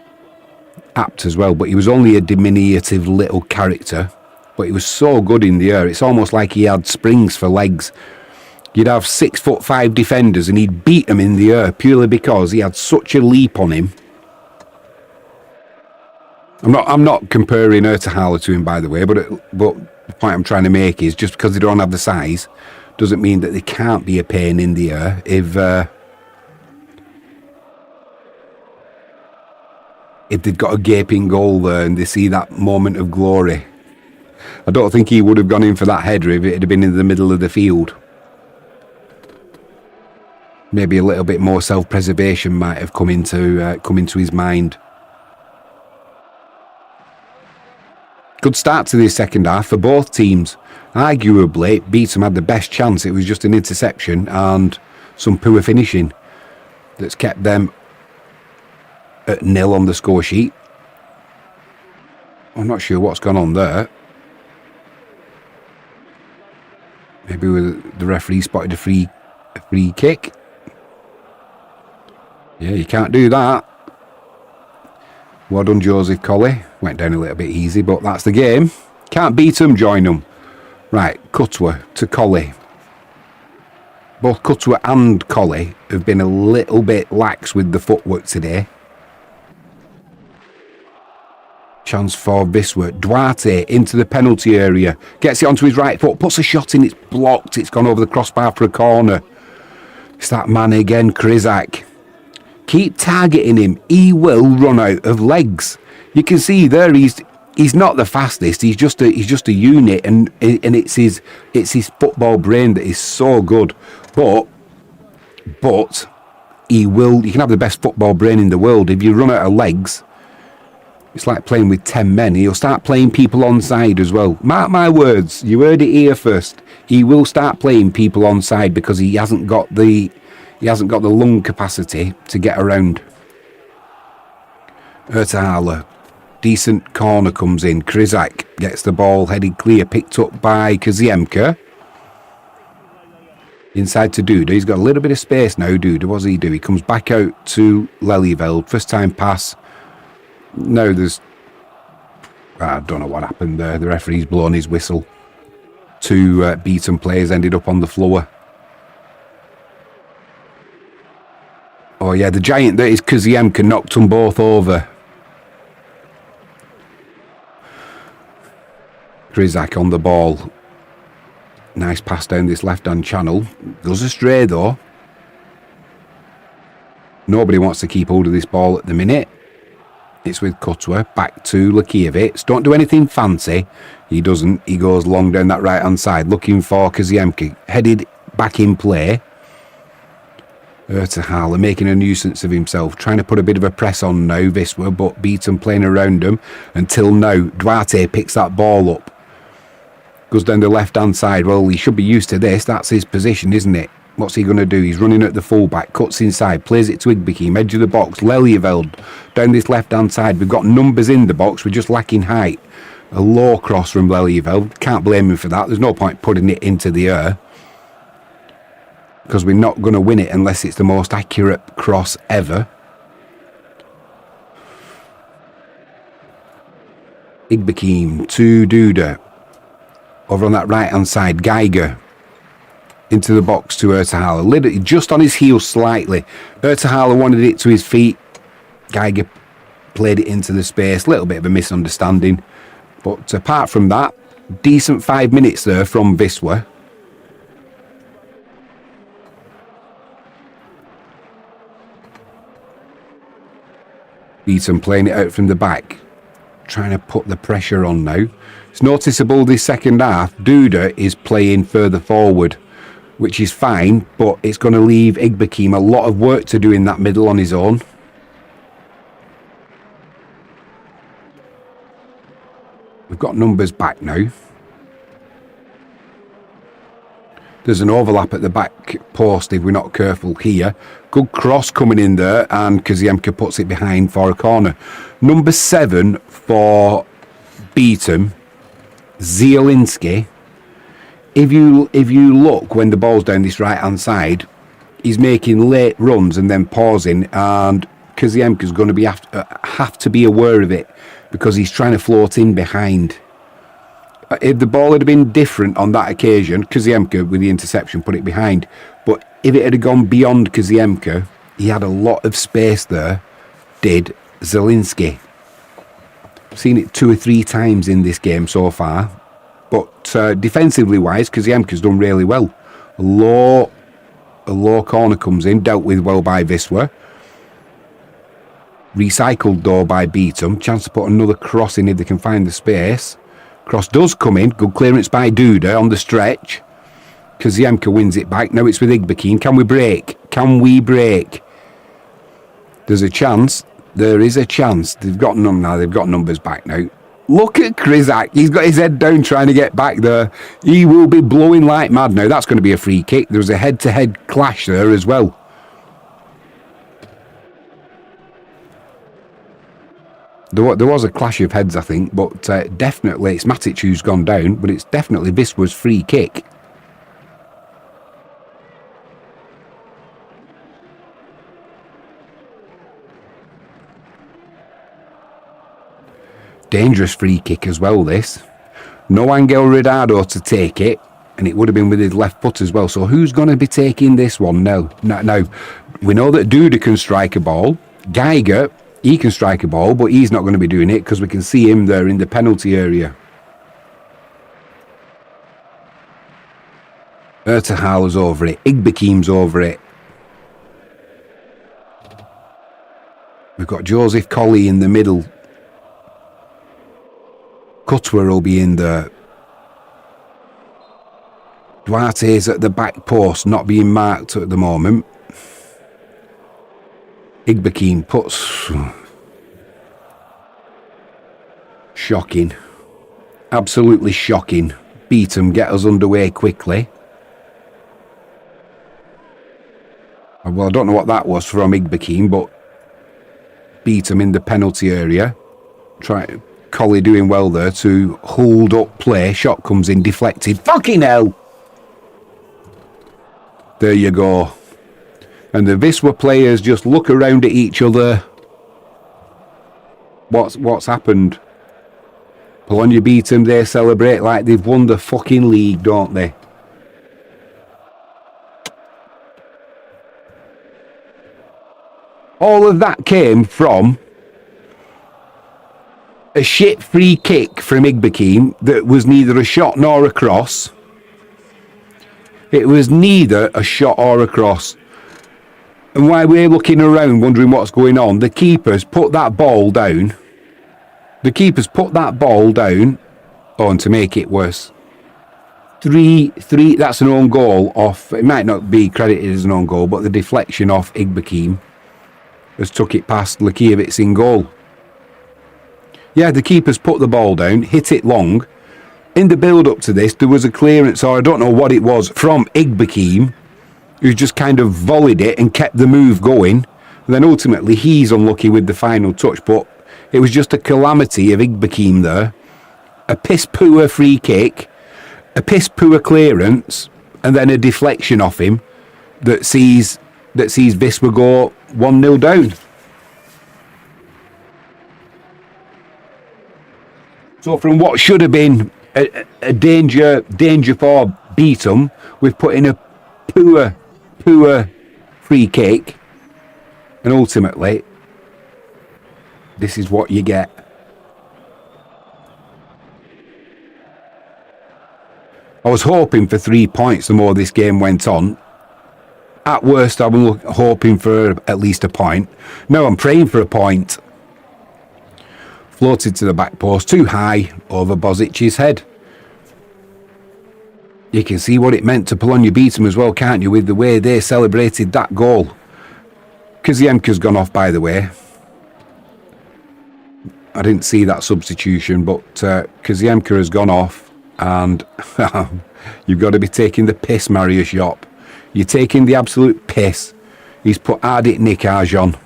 Apt as well, but he was only a diminutive little character, but he was so good in the air. It's almost like he had springs for legs. You'd have 6'5" defenders and he'd beat them in the air purely because he had such a leap on him. I'm not comparing Ertala to him, by the way, but the point I'm trying to make is just because they don't have the size doesn't mean that they can't be a pain in the air if they've got a gaping goal there and they see that moment of glory. I don't think he would have gone in for that header if it had been in the middle of the field. Maybe a little bit more self-preservation might have come into his mind. Good start to this second half for both teams. Arguably, Bytom had the best chance. It was just an interception and some poor finishing that's kept them at 0 on the score sheet. I'm not sure what's gone on there. Maybe the referee spotted a free kick. Yeah, you can't do that. Well done, Joseph Colley. Went down a little bit easy, but that's the game. Can't beat them, join them. Right, Cutwa to Colley. Both Cutwa and Colley have been a little bit lax with the footwork today. Chance for Wisła. Duarte into the penalty area. Gets it onto his right foot. Puts a shot in. It's blocked. It's gone over the crossbar for a corner. It's that man again, Kryzak. Keep targeting him. He will run out of legs. You can see there he's not the fastest. He's just a unit, and it's his football brain that is so good. But he will. You can have the best football brain in the world if you run out of legs. It's like playing with 10 men. He'll start playing people onside as well. Mark my words. You heard it here first. He will start playing people onside because he hasn't got the lung capacity to get around. Ertala. Decent corner comes in. Kryzak gets the ball headed clear. Picked up by Kaziemka. Inside to Duda. He's got a little bit of space now, Duda. What does he do? He comes back out to Lelyveld. First time pass. No, I don't know what happened there. The referee's blown his whistle. Two Bytom players ended up on the floor. Oh yeah, the giant that is Kaziemka knocked them both over. Kryzak on the ball. Nice pass down this left-hand channel. Goes astray though. Nobody wants to keep hold of this ball at the minute. It's with Cutwa, back to Lakievich. Don't do anything fancy. He doesn't. He goes long down that right-hand side, looking for Kaziemka. Headed back in play. Ertala making a nuisance of himself, trying to put a bit of a press on now, Wisła, but Bytom playing around him until now. Duarte picks that ball up. Goes down the left-hand side. Well, he should be used to this. That's his position, isn't it? What's he going to do? He's running at the fullback, cuts inside, plays it to Igbekim, edge of the box, Lelyveld down this left-hand side. We've got numbers in the box, we're just lacking height. A low cross from Lelyveld. Can't blame him for that. There's no point putting it into the air, because we're not going to win it unless it's the most accurate cross ever. Igbekim to Duda. Over on that right-hand side, Geiger. Into the box to Ertala. Literally just on his heels slightly. Ertala wanted it to his feet. Geiger played it into the space. Little bit of a misunderstanding. But apart from that, decent 5 minutes there from Wisła. Bytom playing it out from the back, trying to put the pressure on now. It's noticeable this second half, Duda is playing further forward, which is fine, but it's going to leave Igbekim a lot of work to do in that middle on his own. We've got numbers back now. There's an overlap at the back post if we're not careful here. Good cross coming in there, and Kaziemka puts it behind for a corner. Number 7 for Bytom, Zielinski. If you look when the ball's down this right hand side, he's making late runs and then pausing, and Kaziemka's going to have to be aware of it because he's trying to float in behind. If the ball had been different on that occasion, Kaziemka with the interception put it behind, but if it had gone beyond Kaziemka, he had a lot of space there, did Zielinski. I've seen it 2 or 3 times in this game so far, but defensively wise, Kaziemka's done really well. A low corner comes in, dealt with well by Wisła. Recycled though by Bytom. Chance to put another cross in if they can find the space. Cross does come in. Good clearance by Duda on the stretch. Kaziemka wins it back. Now it's with Igbekim. Can we break? Can we break? There's a chance. There is a chance. They've got numbers back now. Look at Krizak. He's got his head down trying to get back there. He will be blowing like mad now. That's going to be a free kick. There's a head-to-head clash there as well. There was a clash of heads, I think, but definitely it's Matic who's gone down, but it's definitely Wisła's free kick. Dangerous free kick as well, this. No Angel Rodado to take it, and it would have been with his left foot as well. So who's going to be taking this one? No. We know that Duda can strike a ball. Geiger, he can strike a ball, but he's not going to be doing it because we can see him there in the penalty area. Ertahala's over it. Igbekim's over it. We've got Joseph Colley in the middle. Cutwer will be in there. Duarte's at the back post, not being marked at the moment. Igbekim puts... Shocking. Absolutely shocking. Bytom get us underway quickly. Well, I don't know what that was from Igbekim, but Bytom in the penalty area. Colley doing well there to hold up play. Shot comes in, deflected. Fucking hell! There you go. And the Wisła players just look around at each other. What's happened? Polonia Bytom, they celebrate like they've won the fucking league, don't they? All of that came from a shit free kick from Igbekim that was neither a shot nor a cross. It was neither a shot or a cross. And while we're looking around wondering what's going on, the keeper's put that ball down. The keeper's put that ball down. Oh, and to make it worse, 3-3, that's an own goal off. It might not be credited as an own goal, but the deflection off Igbekim has took it past Lakievic's in goal. Yeah, the keeper's put the ball down, hit it long. In the build-up to this, there was a clearance, or I don't know what it was, from Igbekim, who just kind of volleyed it and kept the move going. And then ultimately, he's unlucky with the final touch, but it was just a calamity of Igbekim there. A piss-poor free kick, a piss-poor clearance, and then a deflection off him that sees Wisła go 1-0 down. So from what should have been a danger for Bytom, we've put in a poor free kick, and ultimately this is what you get. I was hoping for 3 points the more this game went on. At worst, I was hoping for at least a point. No, I'm praying for a point. Floated to the back post, too high, over Bozic's head. You can see what it meant to Polonia Bytom as well, can't you, with the way they celebrated that goal. Kaziemka's gone off, by the way. I didn't see that substitution, but Kaziemka has gone off, and you've got to be taking the piss, Mario Shop. You're taking the absolute piss. He's put Ardit Nikaj on.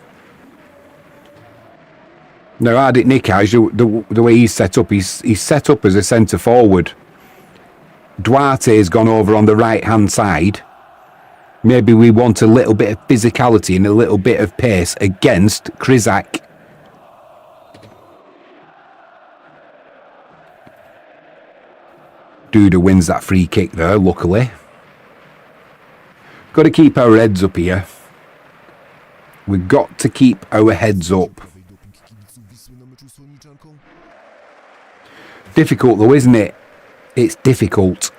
Now, Ardit Nikaj, the way he's set up, he's set up as a centre forward. Duarte's gone over on the right-hand side. Maybe we want a little bit of physicality and a little bit of pace against Križák. Duda wins that free kick there, luckily. Got to keep our heads up here. We've got to keep our heads up. Difficult though, isn't it? It's difficult.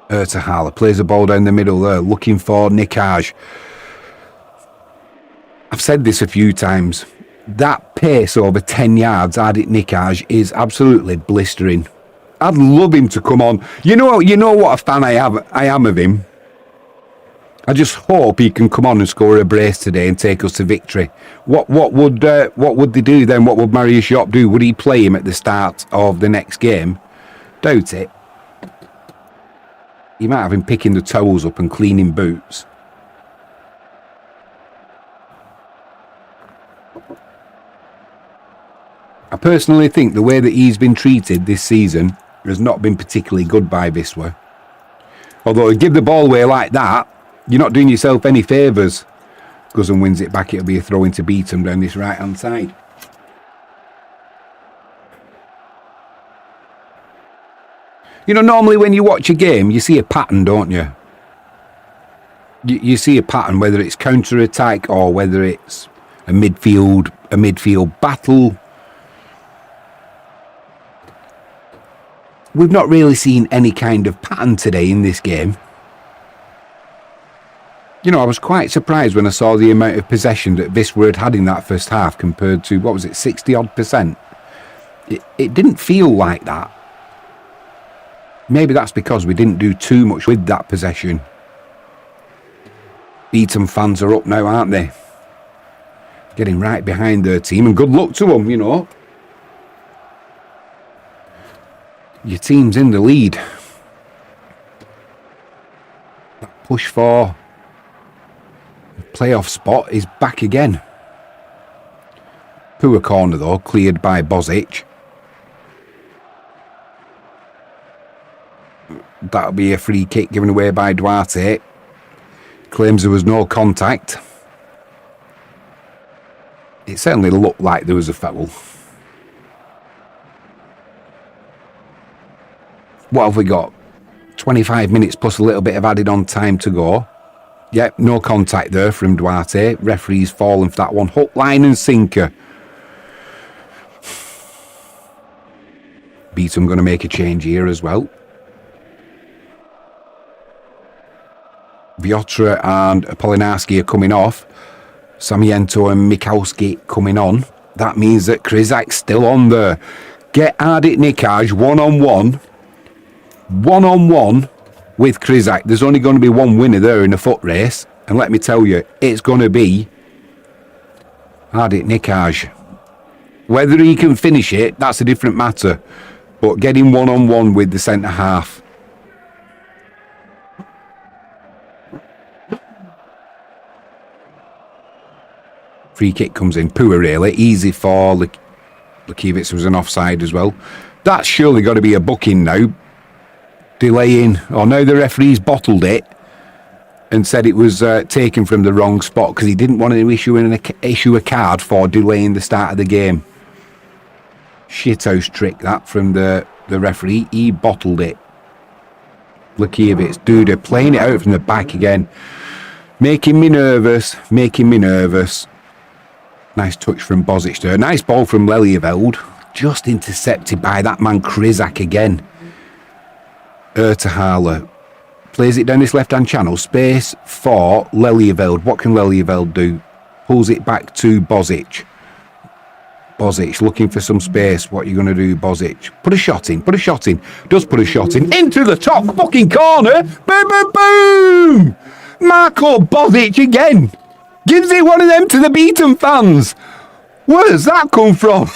Ertahala plays the ball down the middle there, looking for Nikaj. I've said this a few times. That pace over 10 yards, Ardit Nikaj, is absolutely blistering. I'd love him to come on. You know what a fan I am of him. I just hope he can come on and score a brace today and take us to victory. What would they do then? What would Mario Shop do? Would he play him at the start of the next game? Doubt it. You might have him picking the towels up and cleaning boots. I personally think the way that he's been treated this season has not been particularly good by Wisła. Although, give the ball away like that, you're not doing yourself any favours. Goes and wins it back. It'll be a throw into Bytom down this right-hand side. You know, normally when you watch a game, you see a pattern, don't you? You see a pattern, whether it's counter-attack or whether it's a midfield battle. We've not really seen any kind of pattern today in this game. You know, I was quite surprised when I saw the amount of possession that Wisła had in that first half compared to, what was it, 60-odd%. It didn't feel like that. Maybe that's because we didn't do too much with that possession. Bytom fans are up now, aren't they? Getting right behind their team, and good luck to them, you know. Your team's in the lead. That push for the playoff spot is back again. Poor corner though, cleared by Bozic. That'll be a free kick given away by Duarte. Claims there was no contact. It certainly looked like there was a foul. What have we got? 25 minutes plus a little bit of added on time to go. Yep, no contact there from Duarte. Referee's fallen for that one. Hook, line and sinker. Bytom going to make a change here as well. Viotra and Polinarski are coming off. Samiento and Mikowski coming on. That means that Križák's still on there. Get Ardit Nikaj one-on-one. One-on-one with Križák. There's only going to be one winner there in the foot race. And let me tell you, it's going to be Ardit Nikaj. Whether he can finish it, that's a different matter. But getting one-on-one with the centre-half. Free kick comes in. Poor, really. Easy for Lukiewicz. Was an offside as well. That's surely got to be a booking now. Delaying. Oh, now the referee's bottled it and said it was taken from the wrong spot because he didn't want to issue a card for delaying the start of the game. Shithouse trick that from the referee. He bottled it. Lukiewicz, Duda, playing it out from the back again. Making me nervous. Making me nervous. Nice touch from Bozic there. Nice ball from Lelieveld. Just intercepted by that man Križák again. Ertahala Plays it down this left-hand channel. Space for Lelyveld. What can Lelyveld do? Pulls it back to Bozic. Bozic looking for some space. What are you going to do, Bozic? Put a shot in. Put a shot in. Does put a shot in. Into the top fucking corner. Boom, boom, boom. Marco Bozic again. Gives it one of them to the Bytom fans. Where's that come from?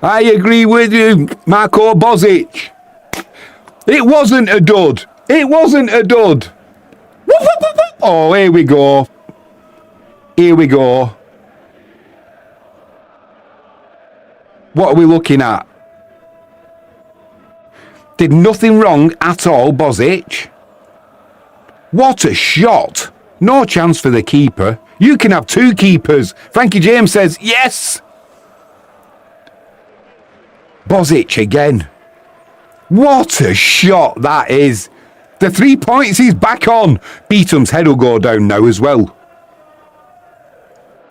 I agree with you, Marco Bozic. It wasn't a dud. It wasn't a dud. Oh, here we go. Here we go. What are we looking at? Did nothing wrong at all, Bozic. What a shot. No chance for the keeper. You can have two keepers. Frankie James says, yes. Bozic again. What a shot that is. The 3 points he's back on. Bytom's head will go down now as well.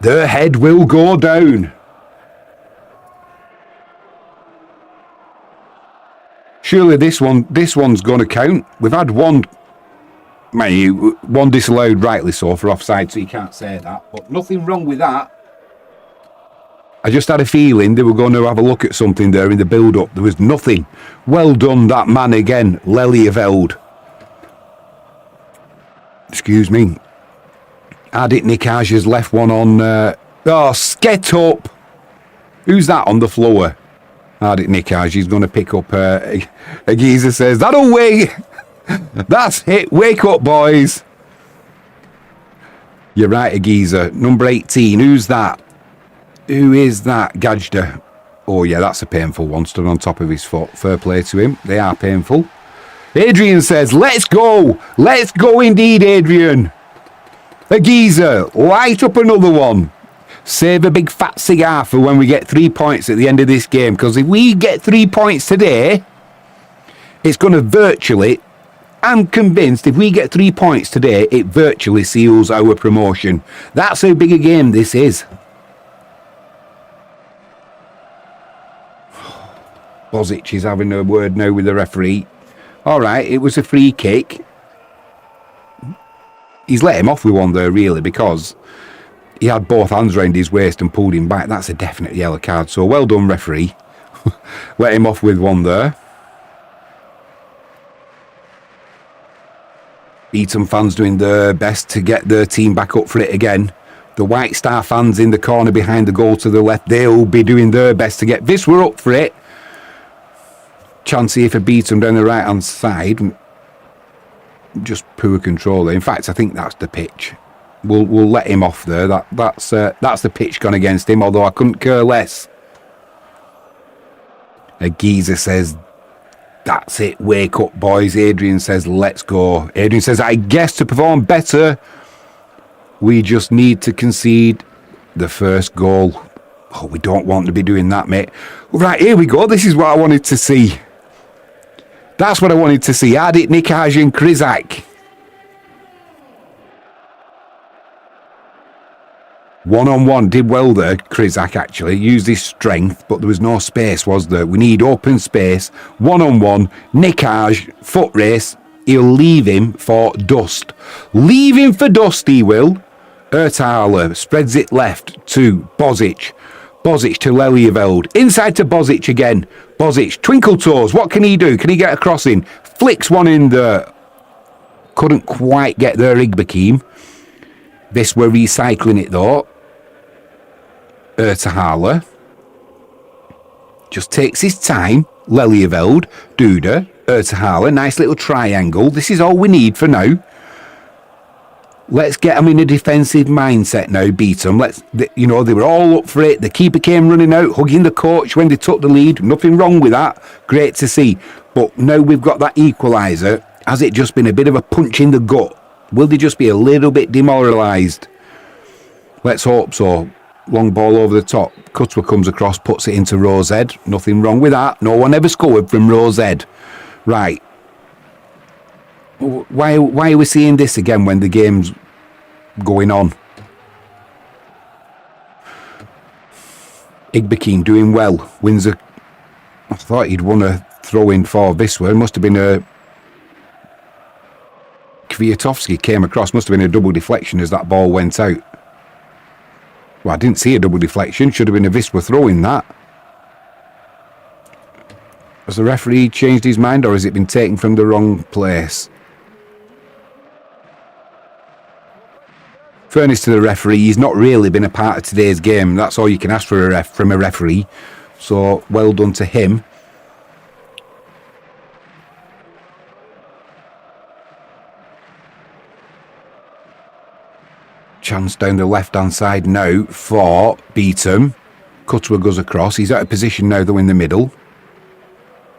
Their head will go down. Surely this one's going to count. We've had one disallowed, rightly so, for offside, so you can't say that. But nothing wrong with that. I just had a feeling they were going to have a look at something there in the build-up. There was nothing. Well done, that man again, Lelyveld. Excuse me. Adit Nikaj has left one on... get up. Who's that on the floor? Adit Nikaj, he's going to pick up... AGeezer says, that'll wait. That's it. Wake up, boys. You're right, AGeezer. Number 18. Who's that? Who is that? Gajda. Oh, yeah, that's a painful one. Stood on top of his foot. Fair play to him. They are painful. Adrian says, let's go. Let's go indeed, Adrian. AGeezer, light up another one. Save a big fat cigar for when we get 3 points at the end of this game. Because if we get 3 points today, it's going to virtually... I'm convinced if we get 3 points today, it virtually seals our promotion. That's how big a game this is. Bozic is having a word now with the referee. All right, it was a free kick. He's let him off with one there, really, because he had both hands round his waist and pulled him back. That's a definite yellow card. So well done, referee. Let him off with one there. Bytom fans doing their best to get their team back up for it again. The White Star fans in the corner behind the goal to the left, they'll be doing their best to get Wisła up for it. Chance here for Bytom down the right hand side. Just poor control there. In fact, I think that's the pitch. We'll let him off there. That's the pitch gone against him, although I couldn't care less. AGeezer says, that's it, wake up, boys. Adrian says, let's go. Adrian says, I guess to perform better, we just need to concede the first goal. Oh, we don't want to be doing that, mate. Right, here we go. This is what I wanted to see. That's what I wanted to see. Adit Nikaj and Krizak. One-on-one, did well there, Krizak actually. Used his strength, but there was no space, was there? We need open space. One-on-one, Nikaj, foot race. He'll leave him for dust. Leave him for dust, he will. Ertala spreads it left to Bozic. Bozic to Lelyveld. Inside to Bozic again. Bozic, twinkle toes. What can he do? Can he get a crossing? Flicks one in there. Couldn't quite get there, Igbekim. This were recycling it though. Ertala just takes his time. Lelyveld, Duda, Ertala, nice little triangle. This is all we need for now. Let's get them in a defensive mindset now, Bytom. They were all up for it. The keeper came running out, hugging the coach when they took the lead. Nothing wrong with that. Great to see. But now we've got that equaliser. Has it just been a bit of a punch in the gut? Will they just be a little bit demoralised? Let's hope so. Long ball over the top. Kutwa comes across, puts it into Rose Head. Nothing wrong with that. No one ever scored from Rose Head. Right. Why are we seeing this again when the game's going on? Igbekim doing well. Wins a I thought he'd won a throw-in for Wisła. It must have been a... Kwiatkowski came across. Must have been a double deflection as that ball went out. Well, I didn't see a double deflection. Should have been a Wisła throw-in, that. Has the referee changed his mind, or has it been taken from the wrong place? Fairness to the referee, he's not really been a part of today's game. That's all you can ask for from a referee. So, well done to him. Chance down the left-hand side now for Bytom. Cutwa goes across. He's out of position now, though, in the middle.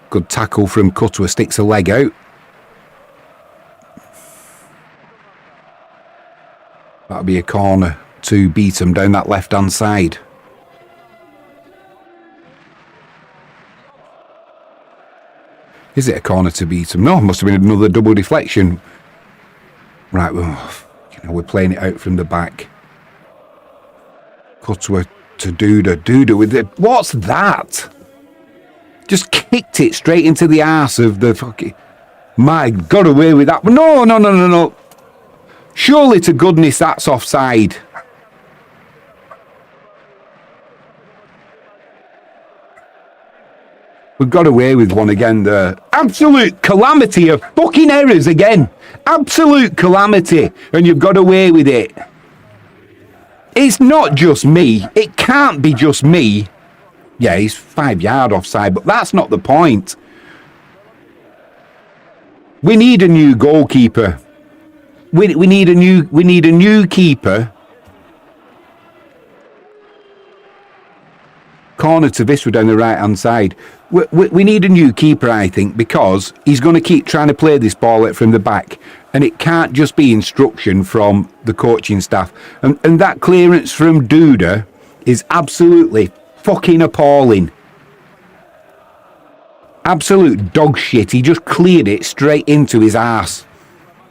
Good tackle from Cutwa. Sticks a leg out. That'll be a corner to Bytom down that left-hand side. Is it a corner to Bytom? No, must have been another double deflection. Right, well, we're playing it out from the back. Cutwa to Duda. Duda with it. What's that? Just kicked it straight into the arse of the fucking... My, got away with that. No. Surely to goodness that's offside. We've got away with one again there. Absolute calamity of fucking errors again. Absolute calamity. And you've got away with it. It's not just me. It can't be just me. Yeah, he's 5 yard offside, but that's not the point. We need a new goalkeeper. We need a new keeper. Corner to Wisła down the right hand side. We need a new keeper, I think, because he's going to keep trying to play this ball out from the back, and it can't just be instruction from the coaching staff. And that clearance from Duda is absolutely fucking appalling. Absolute dog shit. He just cleared it straight into his arse.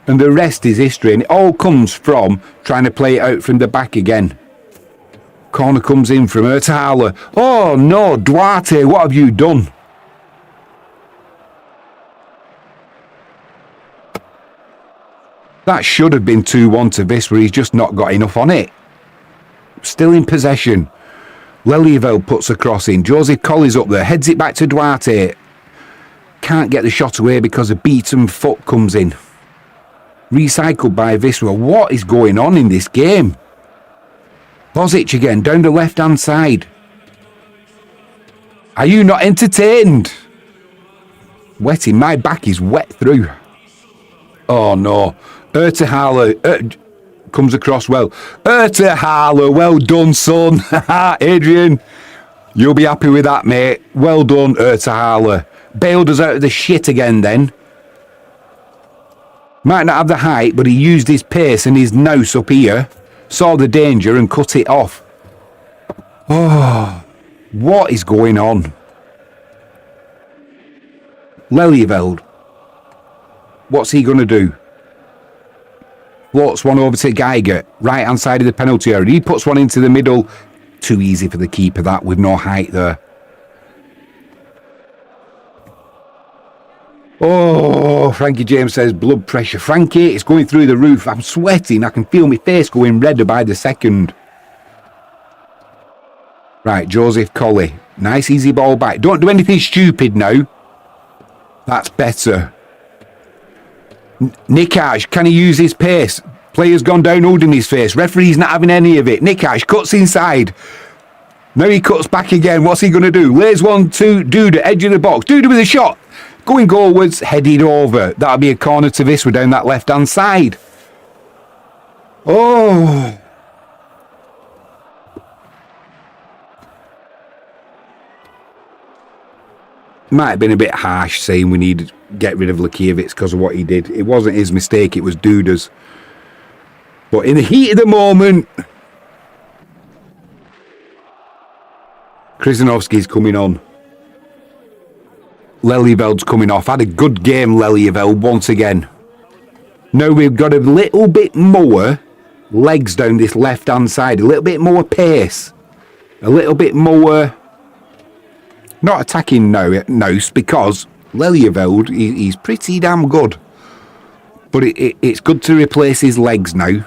And the rest is history, and it all comes from trying to play it out from the back again. Corner comes in from Ertala. Oh no, Duarte, what have you done? That should have been 2-1 to Wisła. He's just not got enough on it. Still in possession. Lelieveld puts a cross in. Joseph Colley's up there. Heads it back to Duarte. Can't get the shot away because a Bytom foot comes in. Recycled by Wisła. What is going on in this game? Bozic again, down the left-hand side. Are you not entertained? Wetting, my back is wet through. Oh no. Ertala comes across well. Ertala, well done, son. Adrian, you'll be happy with that, mate. Well done, Ertala. Bailed us out of the shit again then. Might not have the height, but he used his pace and his nous up here. Saw the danger and cut it off. Oh, what is going on? Lelieveld. What's he going to do? Floats one over to Geiger. Right hand side of the penalty area. He puts one into the middle. Too easy for the keeper, that, with no height there. Oh, Frankie James says blood pressure. Frankie, it's going through the roof. I'm sweating. I can feel my face going redder by the second. Right, Joseph Colley. Nice easy ball back. Don't do anything stupid now. That's better. Nikaj, can he use his pace? Player's gone down holding his face. Referee's not having any of it. Nikaj cuts inside. Now he cuts back again. What's he going to do? Lays one to Duda, edge of the box. Duda with a shot. Going goalwards, headed over. That'll be a corner to Wisła down that left-hand side. Oh. Might have been a bit harsh saying we need to get rid of Lakiewicz because of what he did. It wasn't his mistake, it was Duda's. But in the heat of the moment, Krzyżanowski's coming on. Lelieveld's coming off. Had a good game, Lelieveld, once again. Now we've got a little bit more legs down this left-hand side. A little bit more pace. A little bit more Not attacking Nous because Lelyeveld, he's pretty damn good. But it's good to replace his legs now.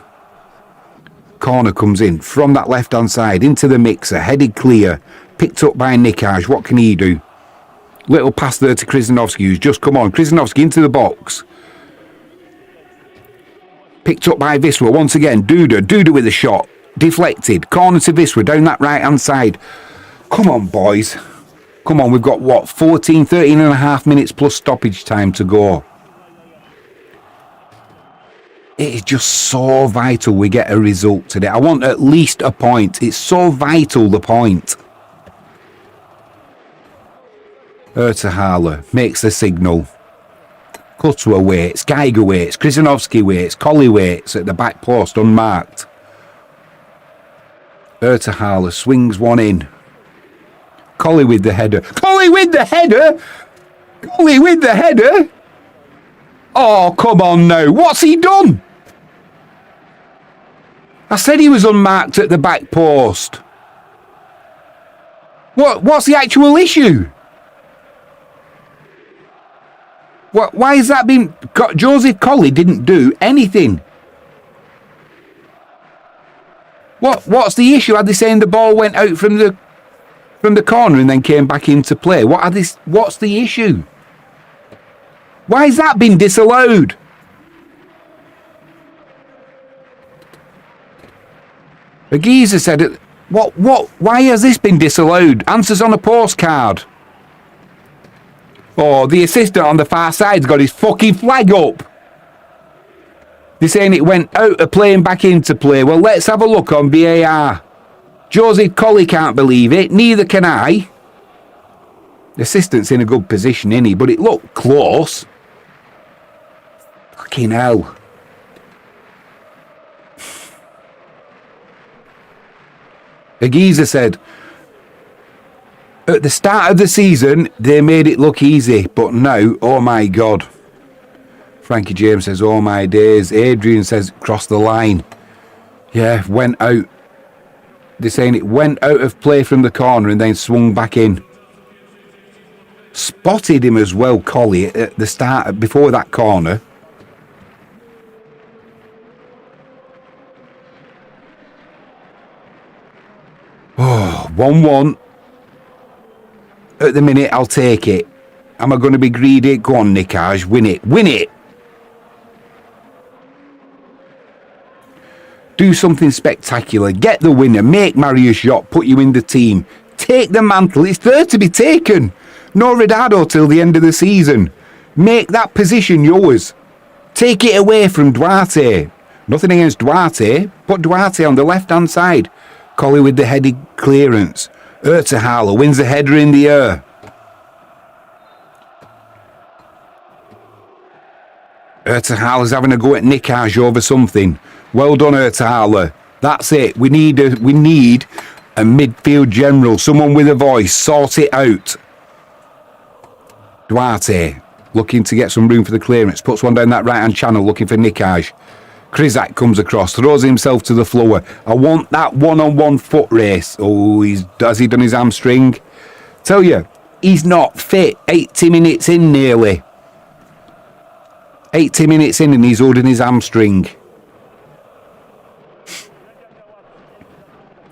Corner comes in from that left-hand side into the mixer, headed clear, picked up by Nikaj. What can he do? Little pass there to Krzyzanowski, who's just come on. Krzyzanowski into the box. Picked up by Wisła once again. Duda with a shot. Deflected. Corner to Wisła down that right-hand side. Come on, boys. Come on, we've got, what, 13 and a half minutes plus stoppage time to go. It is just so vital we get a result today. I want at least a point. It's so vital, the point. Ertahala makes the signal. Kutwa waits, Geiger waits, Krzyzanowski waits, Collie waits at the back post unmarked. Ertahala swings one in. Collie with the header. Collie with the header? Collie with the header? Oh, come on now. What's he done? I said he was unmarked at the back post. What's the actual issue? Why has that been... Joseph Collie didn't do anything. What's the issue? Are they saying the ball went out from the corner and then came back into play? What's the issue? Why has that been disallowed? AGeezer said, why has this been disallowed? Answers on a postcard. Oh, the assistant on the far side's got his fucking flag up. They're saying it went out of play and back into play. Well, let's have a look on VAR. Joseph Collie can't believe it. Neither can I. The assistant's in a good position, isn't he? But it looked close. Fucking hell. AGeezer said, at the start of the season, they made it look easy. But now, oh my God. Frankie James says, oh my days. Adrian says, cross the line. Yeah, went out. They're saying it went out of play from the corner and then swung back in. Spotted him as well, Collie, at the start, before that corner. Oh, 1-1. At the minute, I'll take it. Am I going to be greedy? Go on, Nikaj, win it. Win it! Do something spectacular. Get the winner. Make Marius shot. Put you in the team. Take the mantle. It's there to be taken. No Rodado till the end of the season. Make that position yours. Take it away from Duarte. Nothing against Duarte. Put Duarte on the left-hand side. Collie with the headed clearance. Ertahala wins the header in the air. Ertahala's having a go at Nikaj over something. Well done, Ertahala. That's it. We need a midfield general. Someone with a voice. Sort it out. Duarte looking to get some room for the clearance. Puts one down that right-hand channel looking for Nikaj. Krizak comes across, throws himself to the floor. I want that one-on-one foot race. Oh, has he done his hamstring? Tell you, he's not fit. 80 minutes in nearly. 80 minutes in and he's holding his hamstring.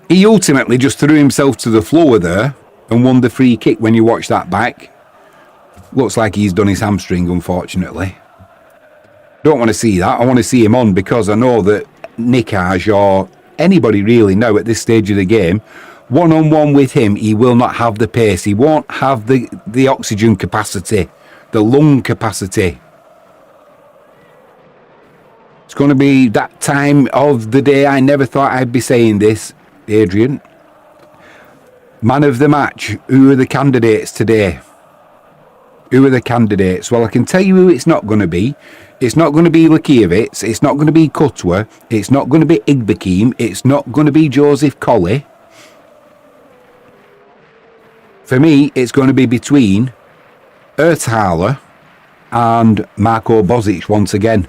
He ultimately just threw himself to the floor there and won the free kick when you watch that back. Looks like he's done his hamstring, unfortunately. Don't want to see that. I want to see him on because I know that Nikaj or anybody really now at this stage of the game, one-on-one with him, he will not have the pace. He won't have the oxygen capacity, the lung capacity. It's going to be that time of the day. I never thought I'd be saying this, Adrian. Man of the match. Who are the candidates today? Who are the candidates? Well, I can tell you who it's not going to be. It's not going to be Lakievicz. It's not going to be Kutwa. It's not going to be Igbekim. It's not going to be Joseph Collie. For me, it's going to be between Ertahala and Marko Bozic once again.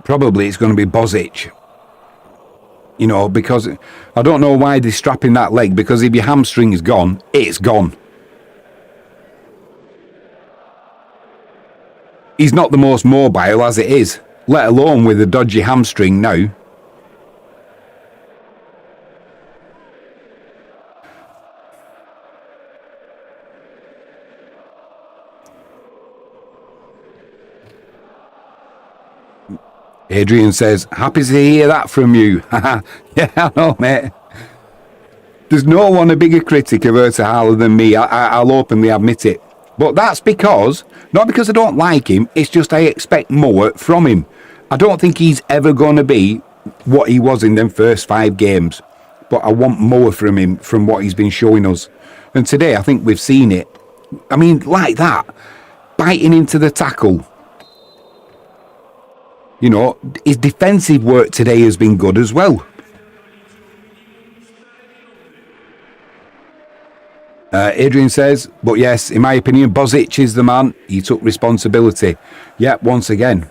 Probably it's going to be Bozic. You know, because I don't know why they're strapping that leg, because if your hamstring is gone, it's gone. He's not the most mobile as it is, let alone with a dodgy hamstring now. Adrian says, happy to hear that from you. Yeah, I know, mate. There's no one a bigger critic of Ertahala than me. I'll openly admit it. But that's because, not because I don't like him, it's just I expect more from him. I don't think he's ever going to be what he was in them first 5 games. But I want more from him, from what he's been showing us. And today, I think we've seen it. I mean, like that. Biting into the tackle. You know, his defensive work today has been good as well. Adrian says, but yes, in my opinion, Bozic is the man. He took responsibility. Yep, once again,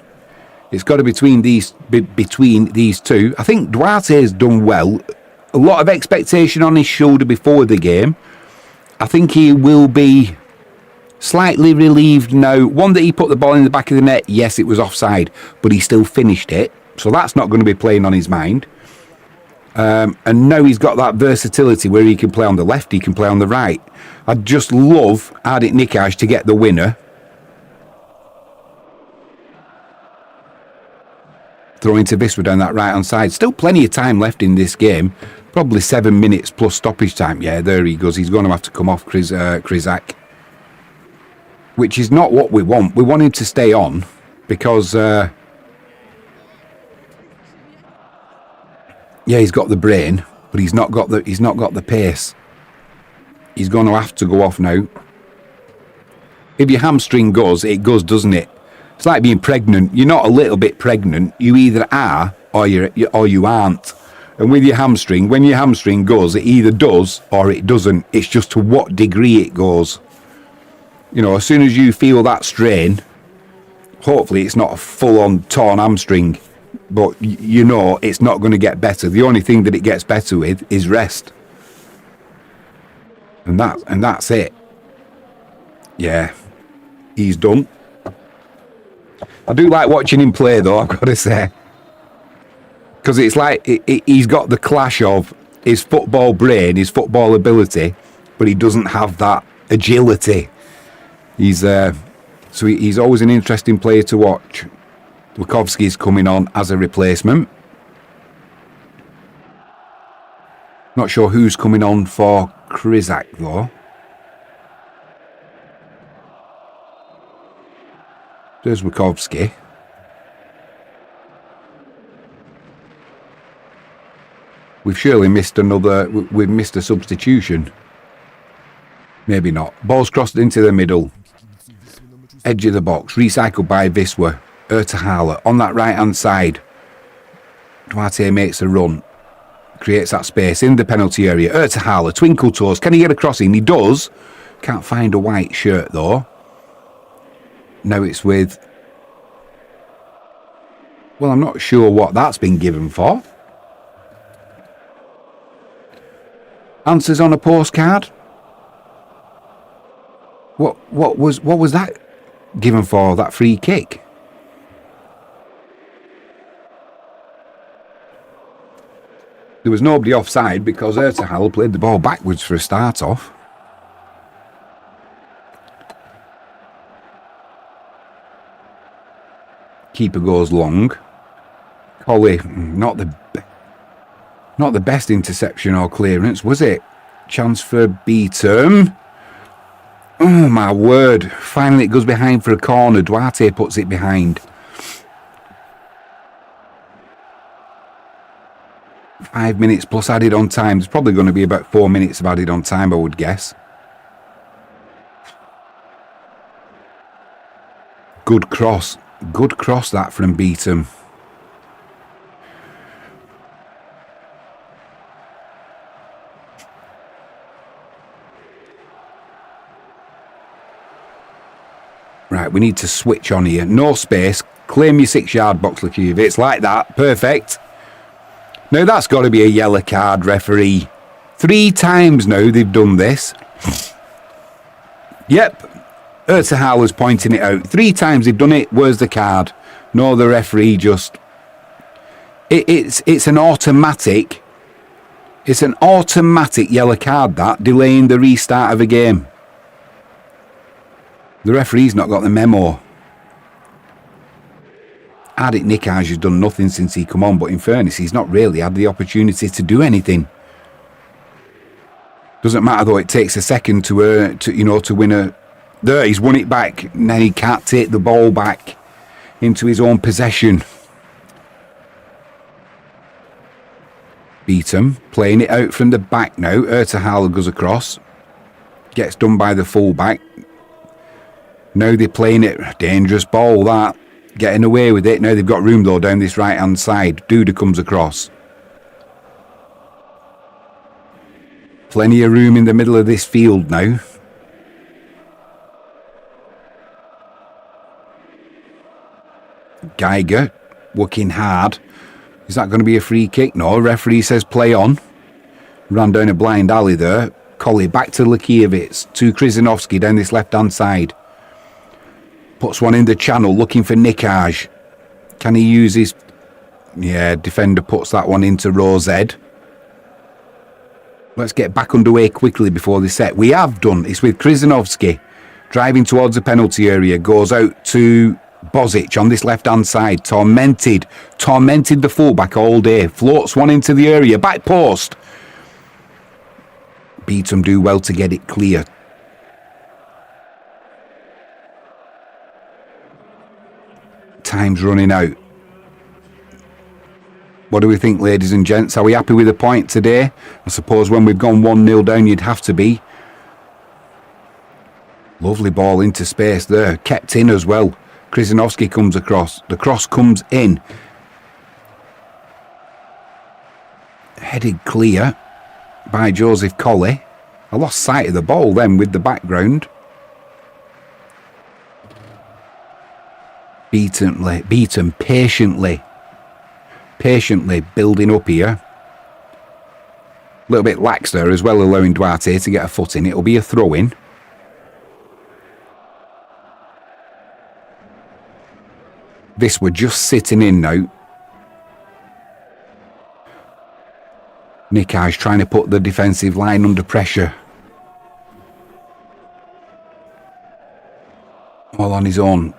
it's got to be between these two. I think Duarte's done well. A lot of expectation on his shoulder before the game. I think he will be slightly relieved now. One, that he put the ball in the back of the net. Yes, it was offside, but he still finished it. So that's not going to be playing on his mind. And now he's got that versatility where he can play on the left, he can play on the right. I'd just love Ardit Nikaj to get the winner. Throwing to Wisła down that right hand side. Still plenty of time left in this game. Probably 7 minutes plus stoppage time. Yeah, there he goes. He's going to have to come off Kryzak. Which is not what we want. We want him to stay on because yeah, he's got the brain, but he's not got the pace. He's going to have to go off now. If your hamstring goes, it goes, doesn't it? It's like being pregnant. You're not a little bit pregnant. You either are or you aren't. And with your hamstring, when your hamstring goes, it either does or it doesn't. It's just to what degree it goes. You know, as soon as you feel that strain, hopefully it's not a full-on torn hamstring, but you know it's not going to get better. The only thing that it gets better with is rest. And that's it. Yeah, he's done. I do like watching him play, though, I've got to say. Because it's like he's got the clash of his football brain, his football ability, but he doesn't have that agility. He's always an interesting player to watch. Lukowski's coming on as a replacement. Not sure who's coming on for Kryzak though. There's Lukowski. We've surely missed we've missed a substitution. Maybe not. Ball's crossed into the middle. Edge of the box, recycled by Wisła. Ertahala on that right hand side. Duarte makes a run, creates that space in the penalty area. Ertahala, twinkle toes, can he get a crossing? He does. Can't find a white shirt though. Now it's with, well, I'm not sure what that's been given for. Answers on a postcard. What was that given for, that free kick? There was nobody offside because Ertahala played the ball backwards for a start off. Keeper goes long. Collie, not the best interception or clearance, was it? Chance for Bytom. Oh my word. Finally it goes behind for a corner. Duarte puts it behind. 5 minutes plus added on time. There's probably going to be about 4 minutes of added on time, I would guess. Good cross. Good cross that from Bytom. Right, we need to switch on here. No space. Claim your 6-yard box, Lakievich. Like that. Perfect. Now that's got to be a yellow card, referee. 3 times now they've done this. Yep. Ertahala's pointing it out. 3 times they've done it. Where's the card? No, the referee just... It's an automatic... It's an automatic yellow card, that, delaying the restart of a game. The referee's not got the memo. Adik Nikaj has done nothing since he come on, but in fairness, he's not really had the opportunity to do anything. Doesn't matter though, it takes a second to win a... There, he's won it back, and then he can't take the ball back into his own possession. Bytom playing it out from the back now. Ertahala goes across. Gets done by the fullback. Now they're playing it. Dangerous ball, that. Getting away with it. Now they've got room though down this right hand side. Duda comes across. Plenty of room in the middle of this field now. Geiger working hard. Is that going to be a free kick? No, referee says play on. Ran down a blind alley there. Collie back to Lakievich. To Krizinovski down this left hand side. Puts one in the channel looking for Nikaj. Can he use his... Yeah, defender puts that one into row Z. Let's get back underway quickly before they set. We have done. It's with Krizinovski. Driving towards the penalty area. Goes out to Bozic on this left hand side. Tormented the fullback all day. Floats one into the area. Back post. Bytom do well to get it clear. Time's running out. What do we think, ladies and gents? Are we happy with the point today? I suppose when we've gone 1-0 down, you'd have to be. Lovely ball into space there. Kept in as well. Krizinovski comes across. The cross comes in. Headed clear by Joseph Colley. I lost sight of the ball then with the background. Bytom patiently building up here. A little bit lax there as well, allowing Duarte to get a foot in. It'll be a throw-in. This we're just sitting in now. Nikaj trying to put the defensive line under pressure. All on his own.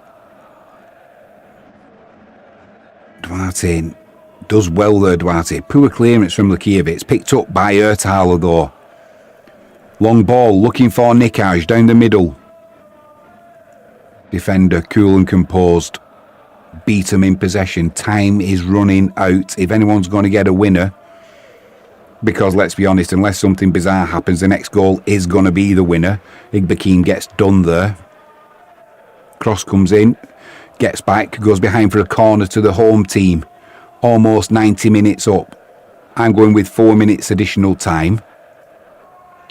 Duarte does well there, Duarte. Poor clearance from Lakievich. Picked up by Ertahala though. Long ball looking for Nikaj down the middle. Defender cool and composed. Bytom in possession. Time is running out. If anyone's going to get a winner, because let's be honest, unless something bizarre happens, the next goal is going to be the winner. Igbekin gets done there. Cross comes in. Gets back, goes behind for a corner to the home team. Almost 90 minutes up. I'm going with 4 minutes additional time.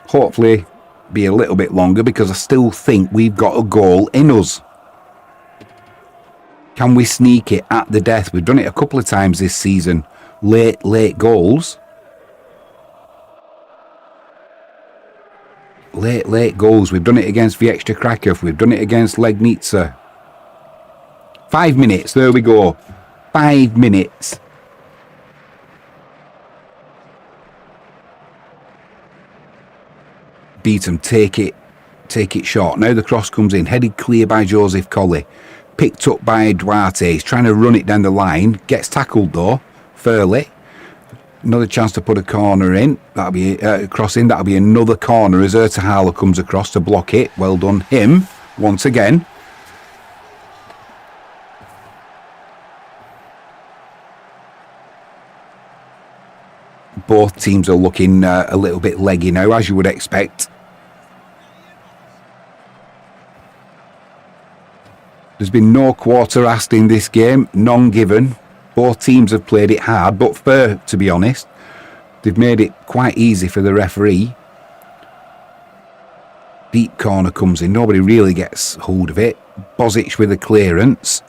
Hopefully be a little bit longer because I still think we've got a goal in us. Can we sneak it at the death? We've done it a couple of times this season. Late goals. Late goals. We've done it against Wisła Kraków. We've done it against Legnica. 5 minutes, there we go. 5 minutes. Bytom take it short. Now the cross comes in, headed clear by Joseph Colley. Picked up by Duarte. He's trying to run it down the line. Gets tackled though, fairly. Another chance to put a corner in. That'll be a cross in. That'll be another corner as Ertahala comes across to block it. Well done him once again. Both teams are looking a little bit leggy now, as you would expect. There's been no quarter asked in this game, none given. Both teams have played it hard, but fair, to be honest. They've made it quite easy for the referee. Deep corner comes in, nobody really gets hold of it. Bozic with a clearance.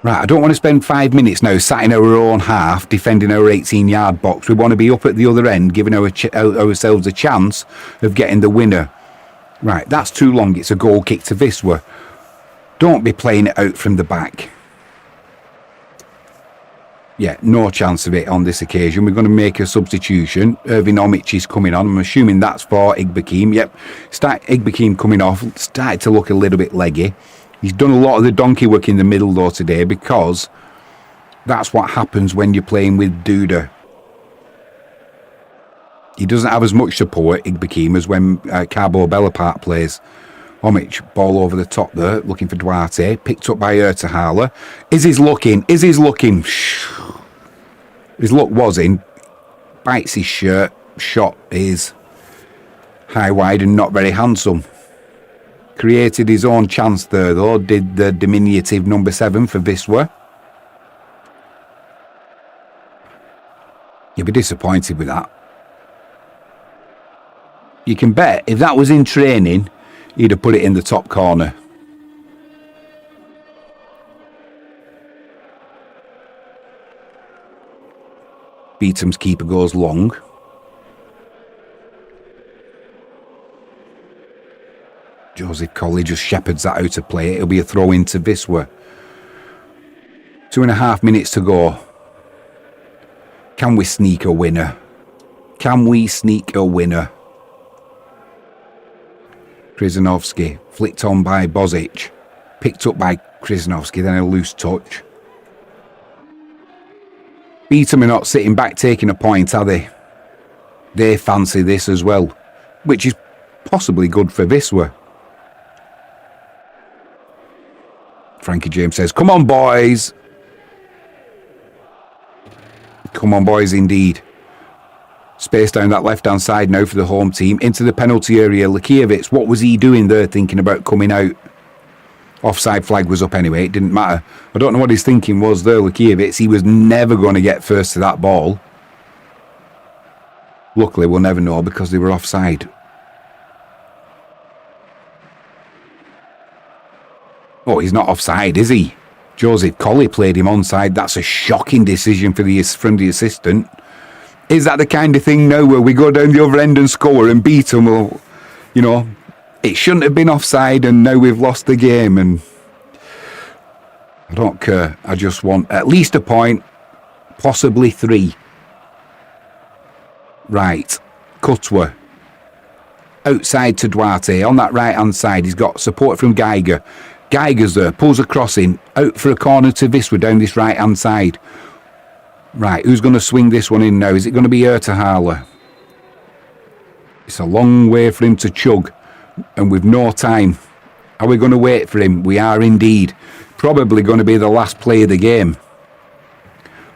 Right, I don't want to spend 5 minutes now sat in our own half defending our 18-yard box. We want to be up at the other end, giving ourselves a chance of getting the winner. Right, that's too long. It's a goal kick to Wisła. Don't be playing it out from the back. Yeah, no chance of it on this occasion. We're going to make a substitution. Irvin Omic is coming on. I'm assuming that's for Igbekim. Yep, Igbekim coming off. Started to look a little bit leggy. He's done a lot of the donkey work in the middle though today, because that's what happens when you're playing with Duda. He doesn't have as much support, Igbekim, as when Carbo Belapart plays. Omic, ball over the top there, looking for Duarte. Picked up by Ertahala. Is his looking? His luck was in. Bites his shirt. Shot is high, wide and not very handsome. Created his own chance there though, did the diminutive number 7 for Wisła. You'll be disappointed with that. You can bet if that was in training, he'd have put it in the top corner. Bytom's keeper goes long. Joseph Colley just shepherds that out of play. It'll be a throw into Wisła. 2.5 minutes to go. Can we sneak a winner? Can we sneak a winner? Krzyżanowski, flicked on by Bozic. Picked up by Krzyżanowski, then a loose touch. Bytom are not sitting back taking a point, are they? They fancy this as well, which is possibly good for Wisła. Frankie James says, come on, boys. Come on, boys, indeed. Space down that left-hand side now for the home team. Into the penalty area. Lakiewicz, what was he doing there thinking about coming out? Offside flag was up anyway. It didn't matter. I don't know what his thinking was there, Lakiewicz. He was never going to get first to that ball. Luckily, we'll never know because they were offside. Oh, he's not offside, is he? Joseph Colley played him onside. That's a shocking decision from the assistant. Is that the kind of thing now where we go down the other end and score and beat them? Or, you know, it shouldn't have been offside and now we've lost the game. And I don't care. I just want at least a point, possibly 3. Right. Cutwa. Outside to Duarte. On that right-hand side, he's got support from Geiger. Geiger's there, pulls a crossing, out for a corner to Wisła down this right-hand side. Right, who's going to swing this one in now? Is it going to be Ertahala? It's a long way for him to chug, and with no time. Are we going to wait for him? We are indeed. Probably going to be the last play of the game.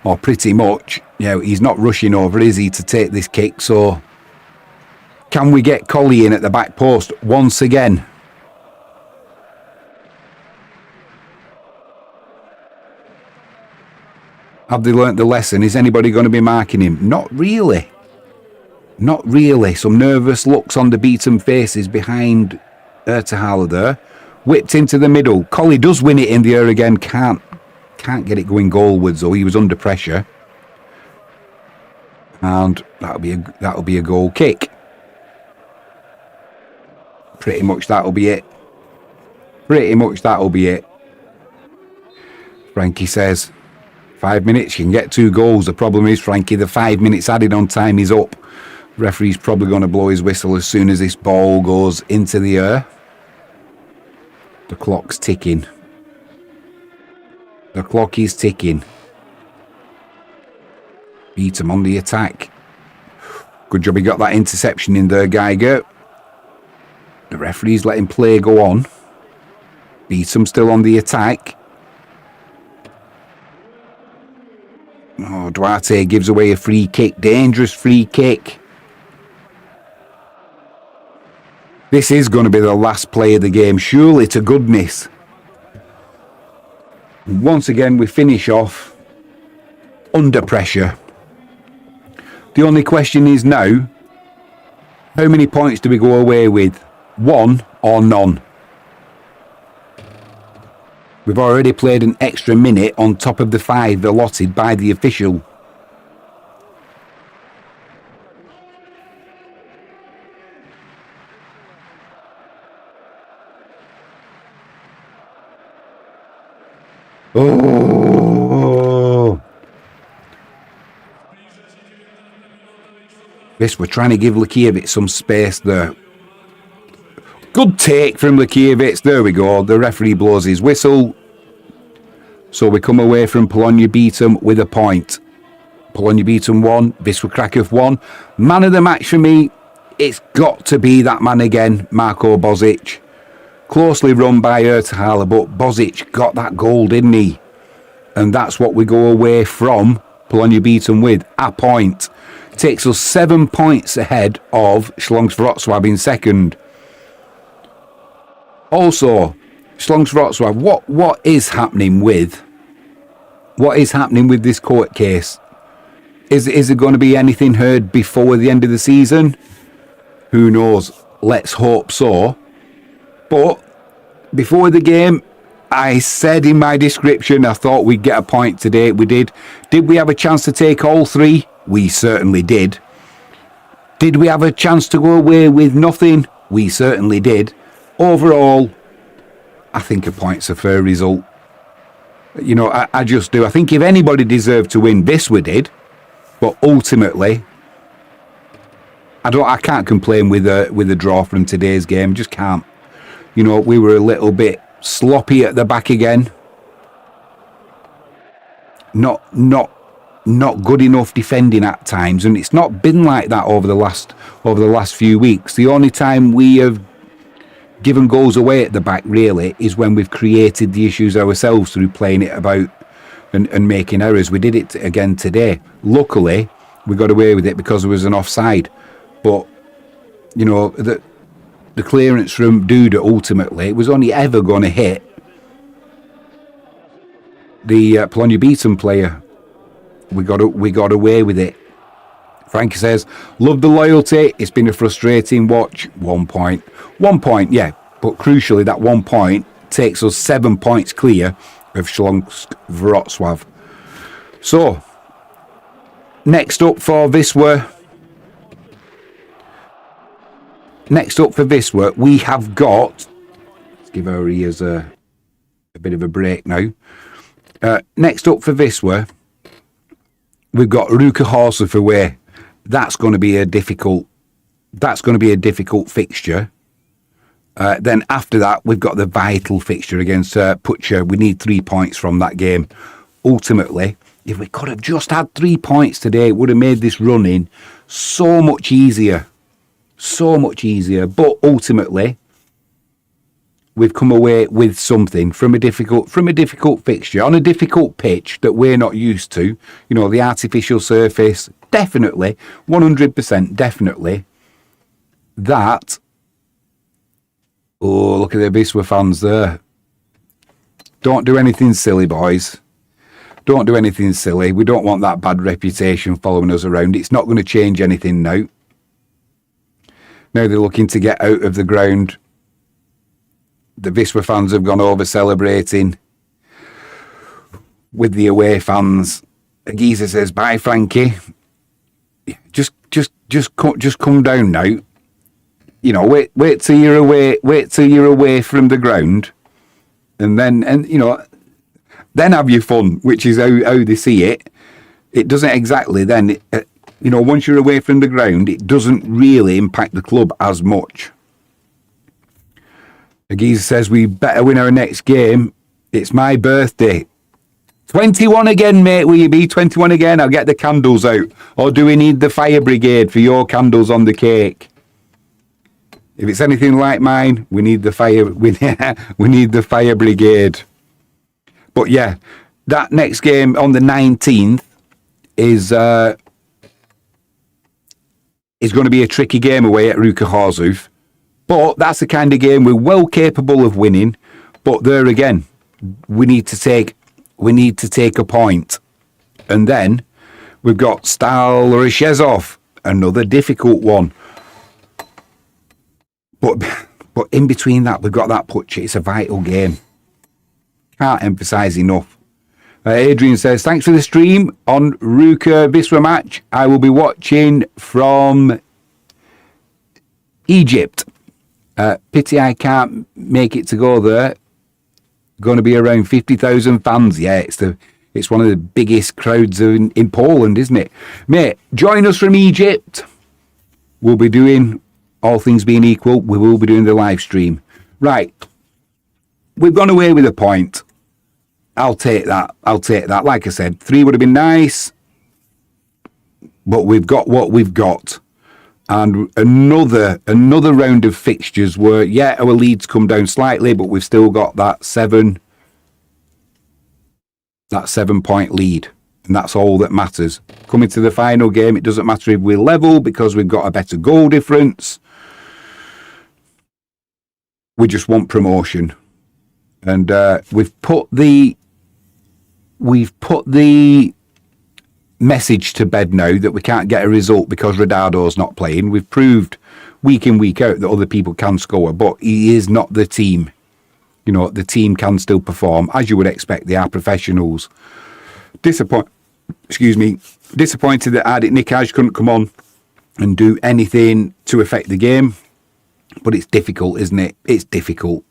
Or pretty much. You know, he's not rushing over, is he, to take this kick, so... Can we get Colley in at the back post once again? Have they learnt the lesson? Is anybody going to be marking him? Not really. Not really. Some nervous looks on the Bytom faces behind Ertahala there. Whipped into the middle. Colley does win it in the air again. Can't get it going goalwards though. He was under pressure. And that'll be a goal kick. Pretty much that'll be it. Pretty much that'll be it. Frankie says... 5 minutes, you can get 2 goals. The problem is, Frankie, the 5 minutes added on time is up. Referee's probably going to blow his whistle as soon as this ball goes into the air. The clock's ticking. The clock is ticking. Bytom on the attack. Good job he got that interception in there, Geiger. The referee's letting play go on. Bytom still on the attack. Oh, Duarte gives away a free kick. Dangerous free kick. This is going to be the last play of the game. Surely to goodness. Once again, we finish off under pressure. The only question is now, how many points do we go away with? 1 or none? We've already played an extra minute on top of the 5 allotted by the official. Oh! This, we're trying to give Lekiewicz some space there. Good take from Lekiewicz. There we go. The referee blows his whistle. So we come away from Polonia Bytom with a point. Polonia Bytom 1, Wisła Kraków 1. Man of the match for me, it's got to be that man again, Marko Bozic. Closely run by Ertahala, but Bozic got that goal, didn't he? And that's what we go away from Polonia Bytom with, a point. Takes us 7 points ahead of Slask Wroclaw in second. Also, Slask Wroclaw, what is happening with this court case? Is there going to be anything heard before the end of the season? Who knows? Let's hope so. But before the game, I said in my description I thought we'd get a point today. We did. Did we have a chance to take all 3? We certainly did. Did we have a chance to go away with nothing? We certainly did. Overall, I think a point's a fair result. You know, I just do. I think if anybody deserved to win, Wisła did. But ultimately, I can't complain with a draw from today's game. Just can't. You know, we were a little bit sloppy at the back again. Not good enough defending at times, and it's not been like that over the last few weeks. The only time we have given goals away at the back really is when we've created the issues ourselves through playing it about and making errors. We did it again today. Luckily, we got away with it because there was an offside. But you know, the clearance from Duda ultimately was only ever going to hit the Polonia Bytom player. We got away with it. Frankie says, love the loyalty. It's been a frustrating watch. 1 point. 1 point, yeah. But crucially, that 1 point takes us 7 points clear of Slask Wroclaw. So, next up for Wisła. We have got... Let's give our ears a bit of a break now. Next up for Wisła, we've got Ruka away. That's going to be a difficult fixture. Then after that, we've got the vital fixture against Pucha. We need 3 points from that game. Ultimately, if we could have just had 3 points today, it would have made this running so much easier. So much easier. But ultimately, we've come away with something from a difficult fixture on a difficult pitch that we're not used to. You know, the artificial surface, definitely, 100% definitely. That, oh, look at the Wisła fans there. Don't do anything silly, boys. Don't do anything silly. We don't want that bad reputation following us around. It's not going to change anything now. Now they're looking to get out of the ground. The Wisła fans have gone over celebrating with the away fans. AGeezer says, bye, Frankie. Just come down now. You know, wait till you're away from the ground, and you know, then have your fun, which is how they see it. It doesn't exactly then. You know, once you're away from the ground, it doesn't really impact the club as much. AGeezer says we better win our next game. It's my birthday. 21 again, mate. Will you be 21 again? I'll get the candles out. Or do we need the fire brigade for your candles on the cake? If it's anything like mine, we need the fire. We need the fire brigade. But yeah, that next game on the 19th is going to be a tricky game away at Ruka. But that's the kind of game we're well capable of winning. But there again, we need to take a point. And then we've got Stal Ryszezov, another difficult one. But in between that, we've got that Pucha. It's a vital game. Can't emphasise enough. Adrian says, thanks for the stream on Ruka Wisła match. I will be watching from Egypt. Pity I can't make it to go there. Going to be around 50,000 fans. Yeah, it's one of the biggest crowds in Poland, isn't it? Mate, join us from Egypt. We'll be doing, all things being equal, we will be doing the live stream. Right. We've gone away with a point. I'll take that. Like I said, 3 would have been nice. But we've got what we've got. And another round of fixtures where, yeah, our leads come down slightly, but we've still got that 7-point lead. And that's all that matters. Coming to the final game, it doesn't matter if we're level because we've got a better goal difference. We just want promotion. And we've put the message to bed now that we can't get a result because Rodado's not playing. We've proved week in, week out that other people can score, but he is not the team. You know, the team can still perform, as you would expect. They are professionals. Disappointed that Atticus couldn't come on and do anything to affect the game. But it's difficult, isn't it? It's difficult.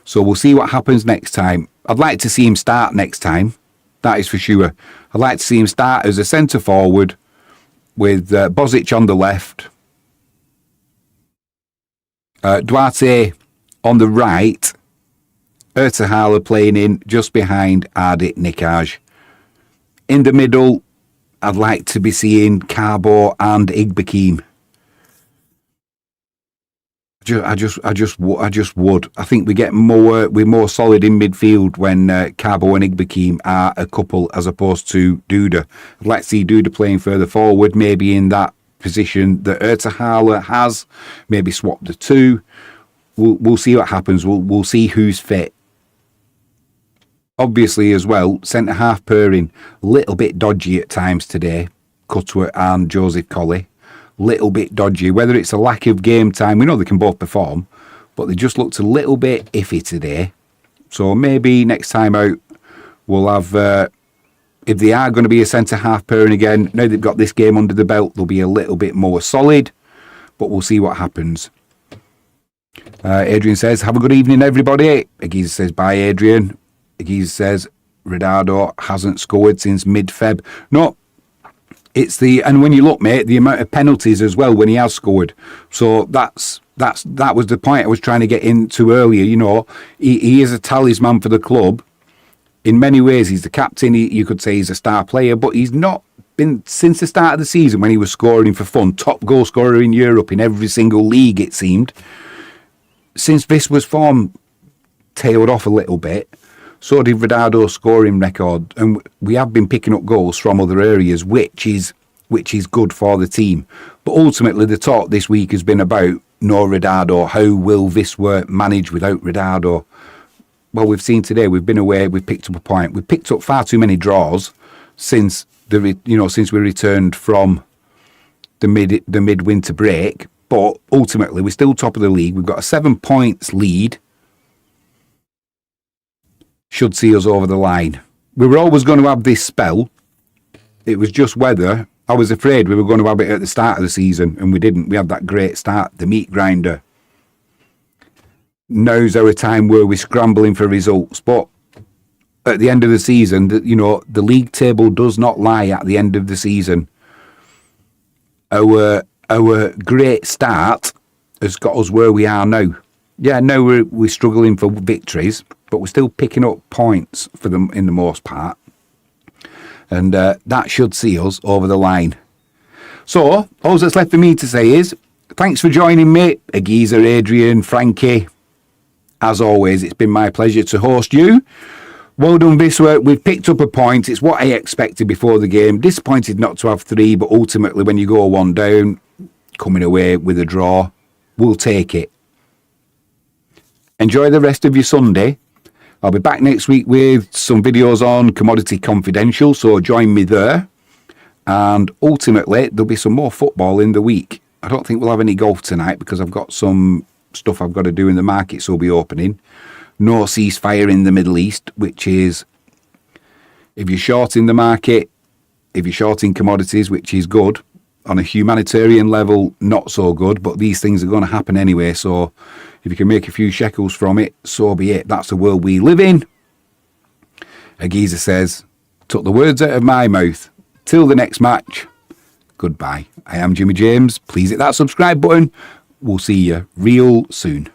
So we'll see what happens next time. I'd like to see him start next time. That is for sure. I'd like to see him start as a centre forward with Bozic on the left, Duarte on the right, Ertahala playing in just behind Atticus. In the middle, I'd like to be seeing Carbo and Igbekim. I just would. I think we're more solid in midfield when Carbo and Igbekim are a couple as opposed to Duda. I'd like to see Duda playing further forward, maybe in that position that Ertahala has. Maybe swap the two. We'll see what happens. We'll see who's fit. Obviously, as well, centre half pairing a little bit dodgy at times today. Cutworth and Joseph Colley. Little bit dodgy, whether it's a lack of game time. We know they can both perform, but they just looked a little bit iffy today. So maybe next time out we'll have, if they are going to be a centre half pairing again, now they've got this game under the belt, they'll be a little bit more solid, but we'll see what happens. Adrian says, have a good evening, everybody. AGeezer says, bye, Adrian. AGeezer says, Rodado hasn't scored since mid-Feb. No. And when you look, mate, the amount of penalties as well when he has scored. So that was the point I was trying to get into earlier. You know, he is a talisman for the club. In many ways, he's the captain. You could say he's a star player, but he's not been since the start of the season when he was scoring for fun. Top goal scorer in Europe in every single league, it seemed. Since Wisła's form tailed off a little bit, so did Rodado's scoring record, and we have been picking up goals from other areas, which is good for the team. But ultimately, the talk this week has been about no Rodado. How will Wisła manage without Rodado? Well, we've seen today. We've been away. We've picked up a point. We've picked up far too many draws since we returned from the midwinter break. But ultimately, we're still top of the league. We've got a 7 points lead. Should see us over the line. We were always going to have this spell. It was just whether I was afraid we were going to have it at the start of the season, and we didn't. We had that great start, the meat grinder. Now's our time where we're scrambling for results. But at the end of the season, the league table does not lie at the end of the season. Our great start has got us where we are now. Yeah, now we're struggling for victories, but we're still picking up points for them in the most part. And that should see us over the line. So, all that's left for me to say is, thanks for joining me, AGeezer, Adrian, Frankie. As always, it's been my pleasure to host you. Well done, Wisła. We've picked up a point. It's what I expected before the game. Disappointed not to have 3, but ultimately when you go 1 down, coming away with a draw, we'll take it. Enjoy the rest of your Sunday. I'll be back next week with some videos on Commodity Confidential, so join me there. And ultimately, there'll be some more football in the week. I don't think we'll have any golf tonight because I've got some stuff I've got to do in the markets will be opening. no ceasefire in the Middle East, which is, if you're short in the market, if you're short in commodities, which is good, on a humanitarian level, not so good, but these things are going to happen anyway, so if you can make a few shekels from it, so be it. That's the world we live in. AGeezer says, took the words out of my mouth. Till the next match, goodbye. I am Jimmy James. Please hit that subscribe button. We'll see you real soon.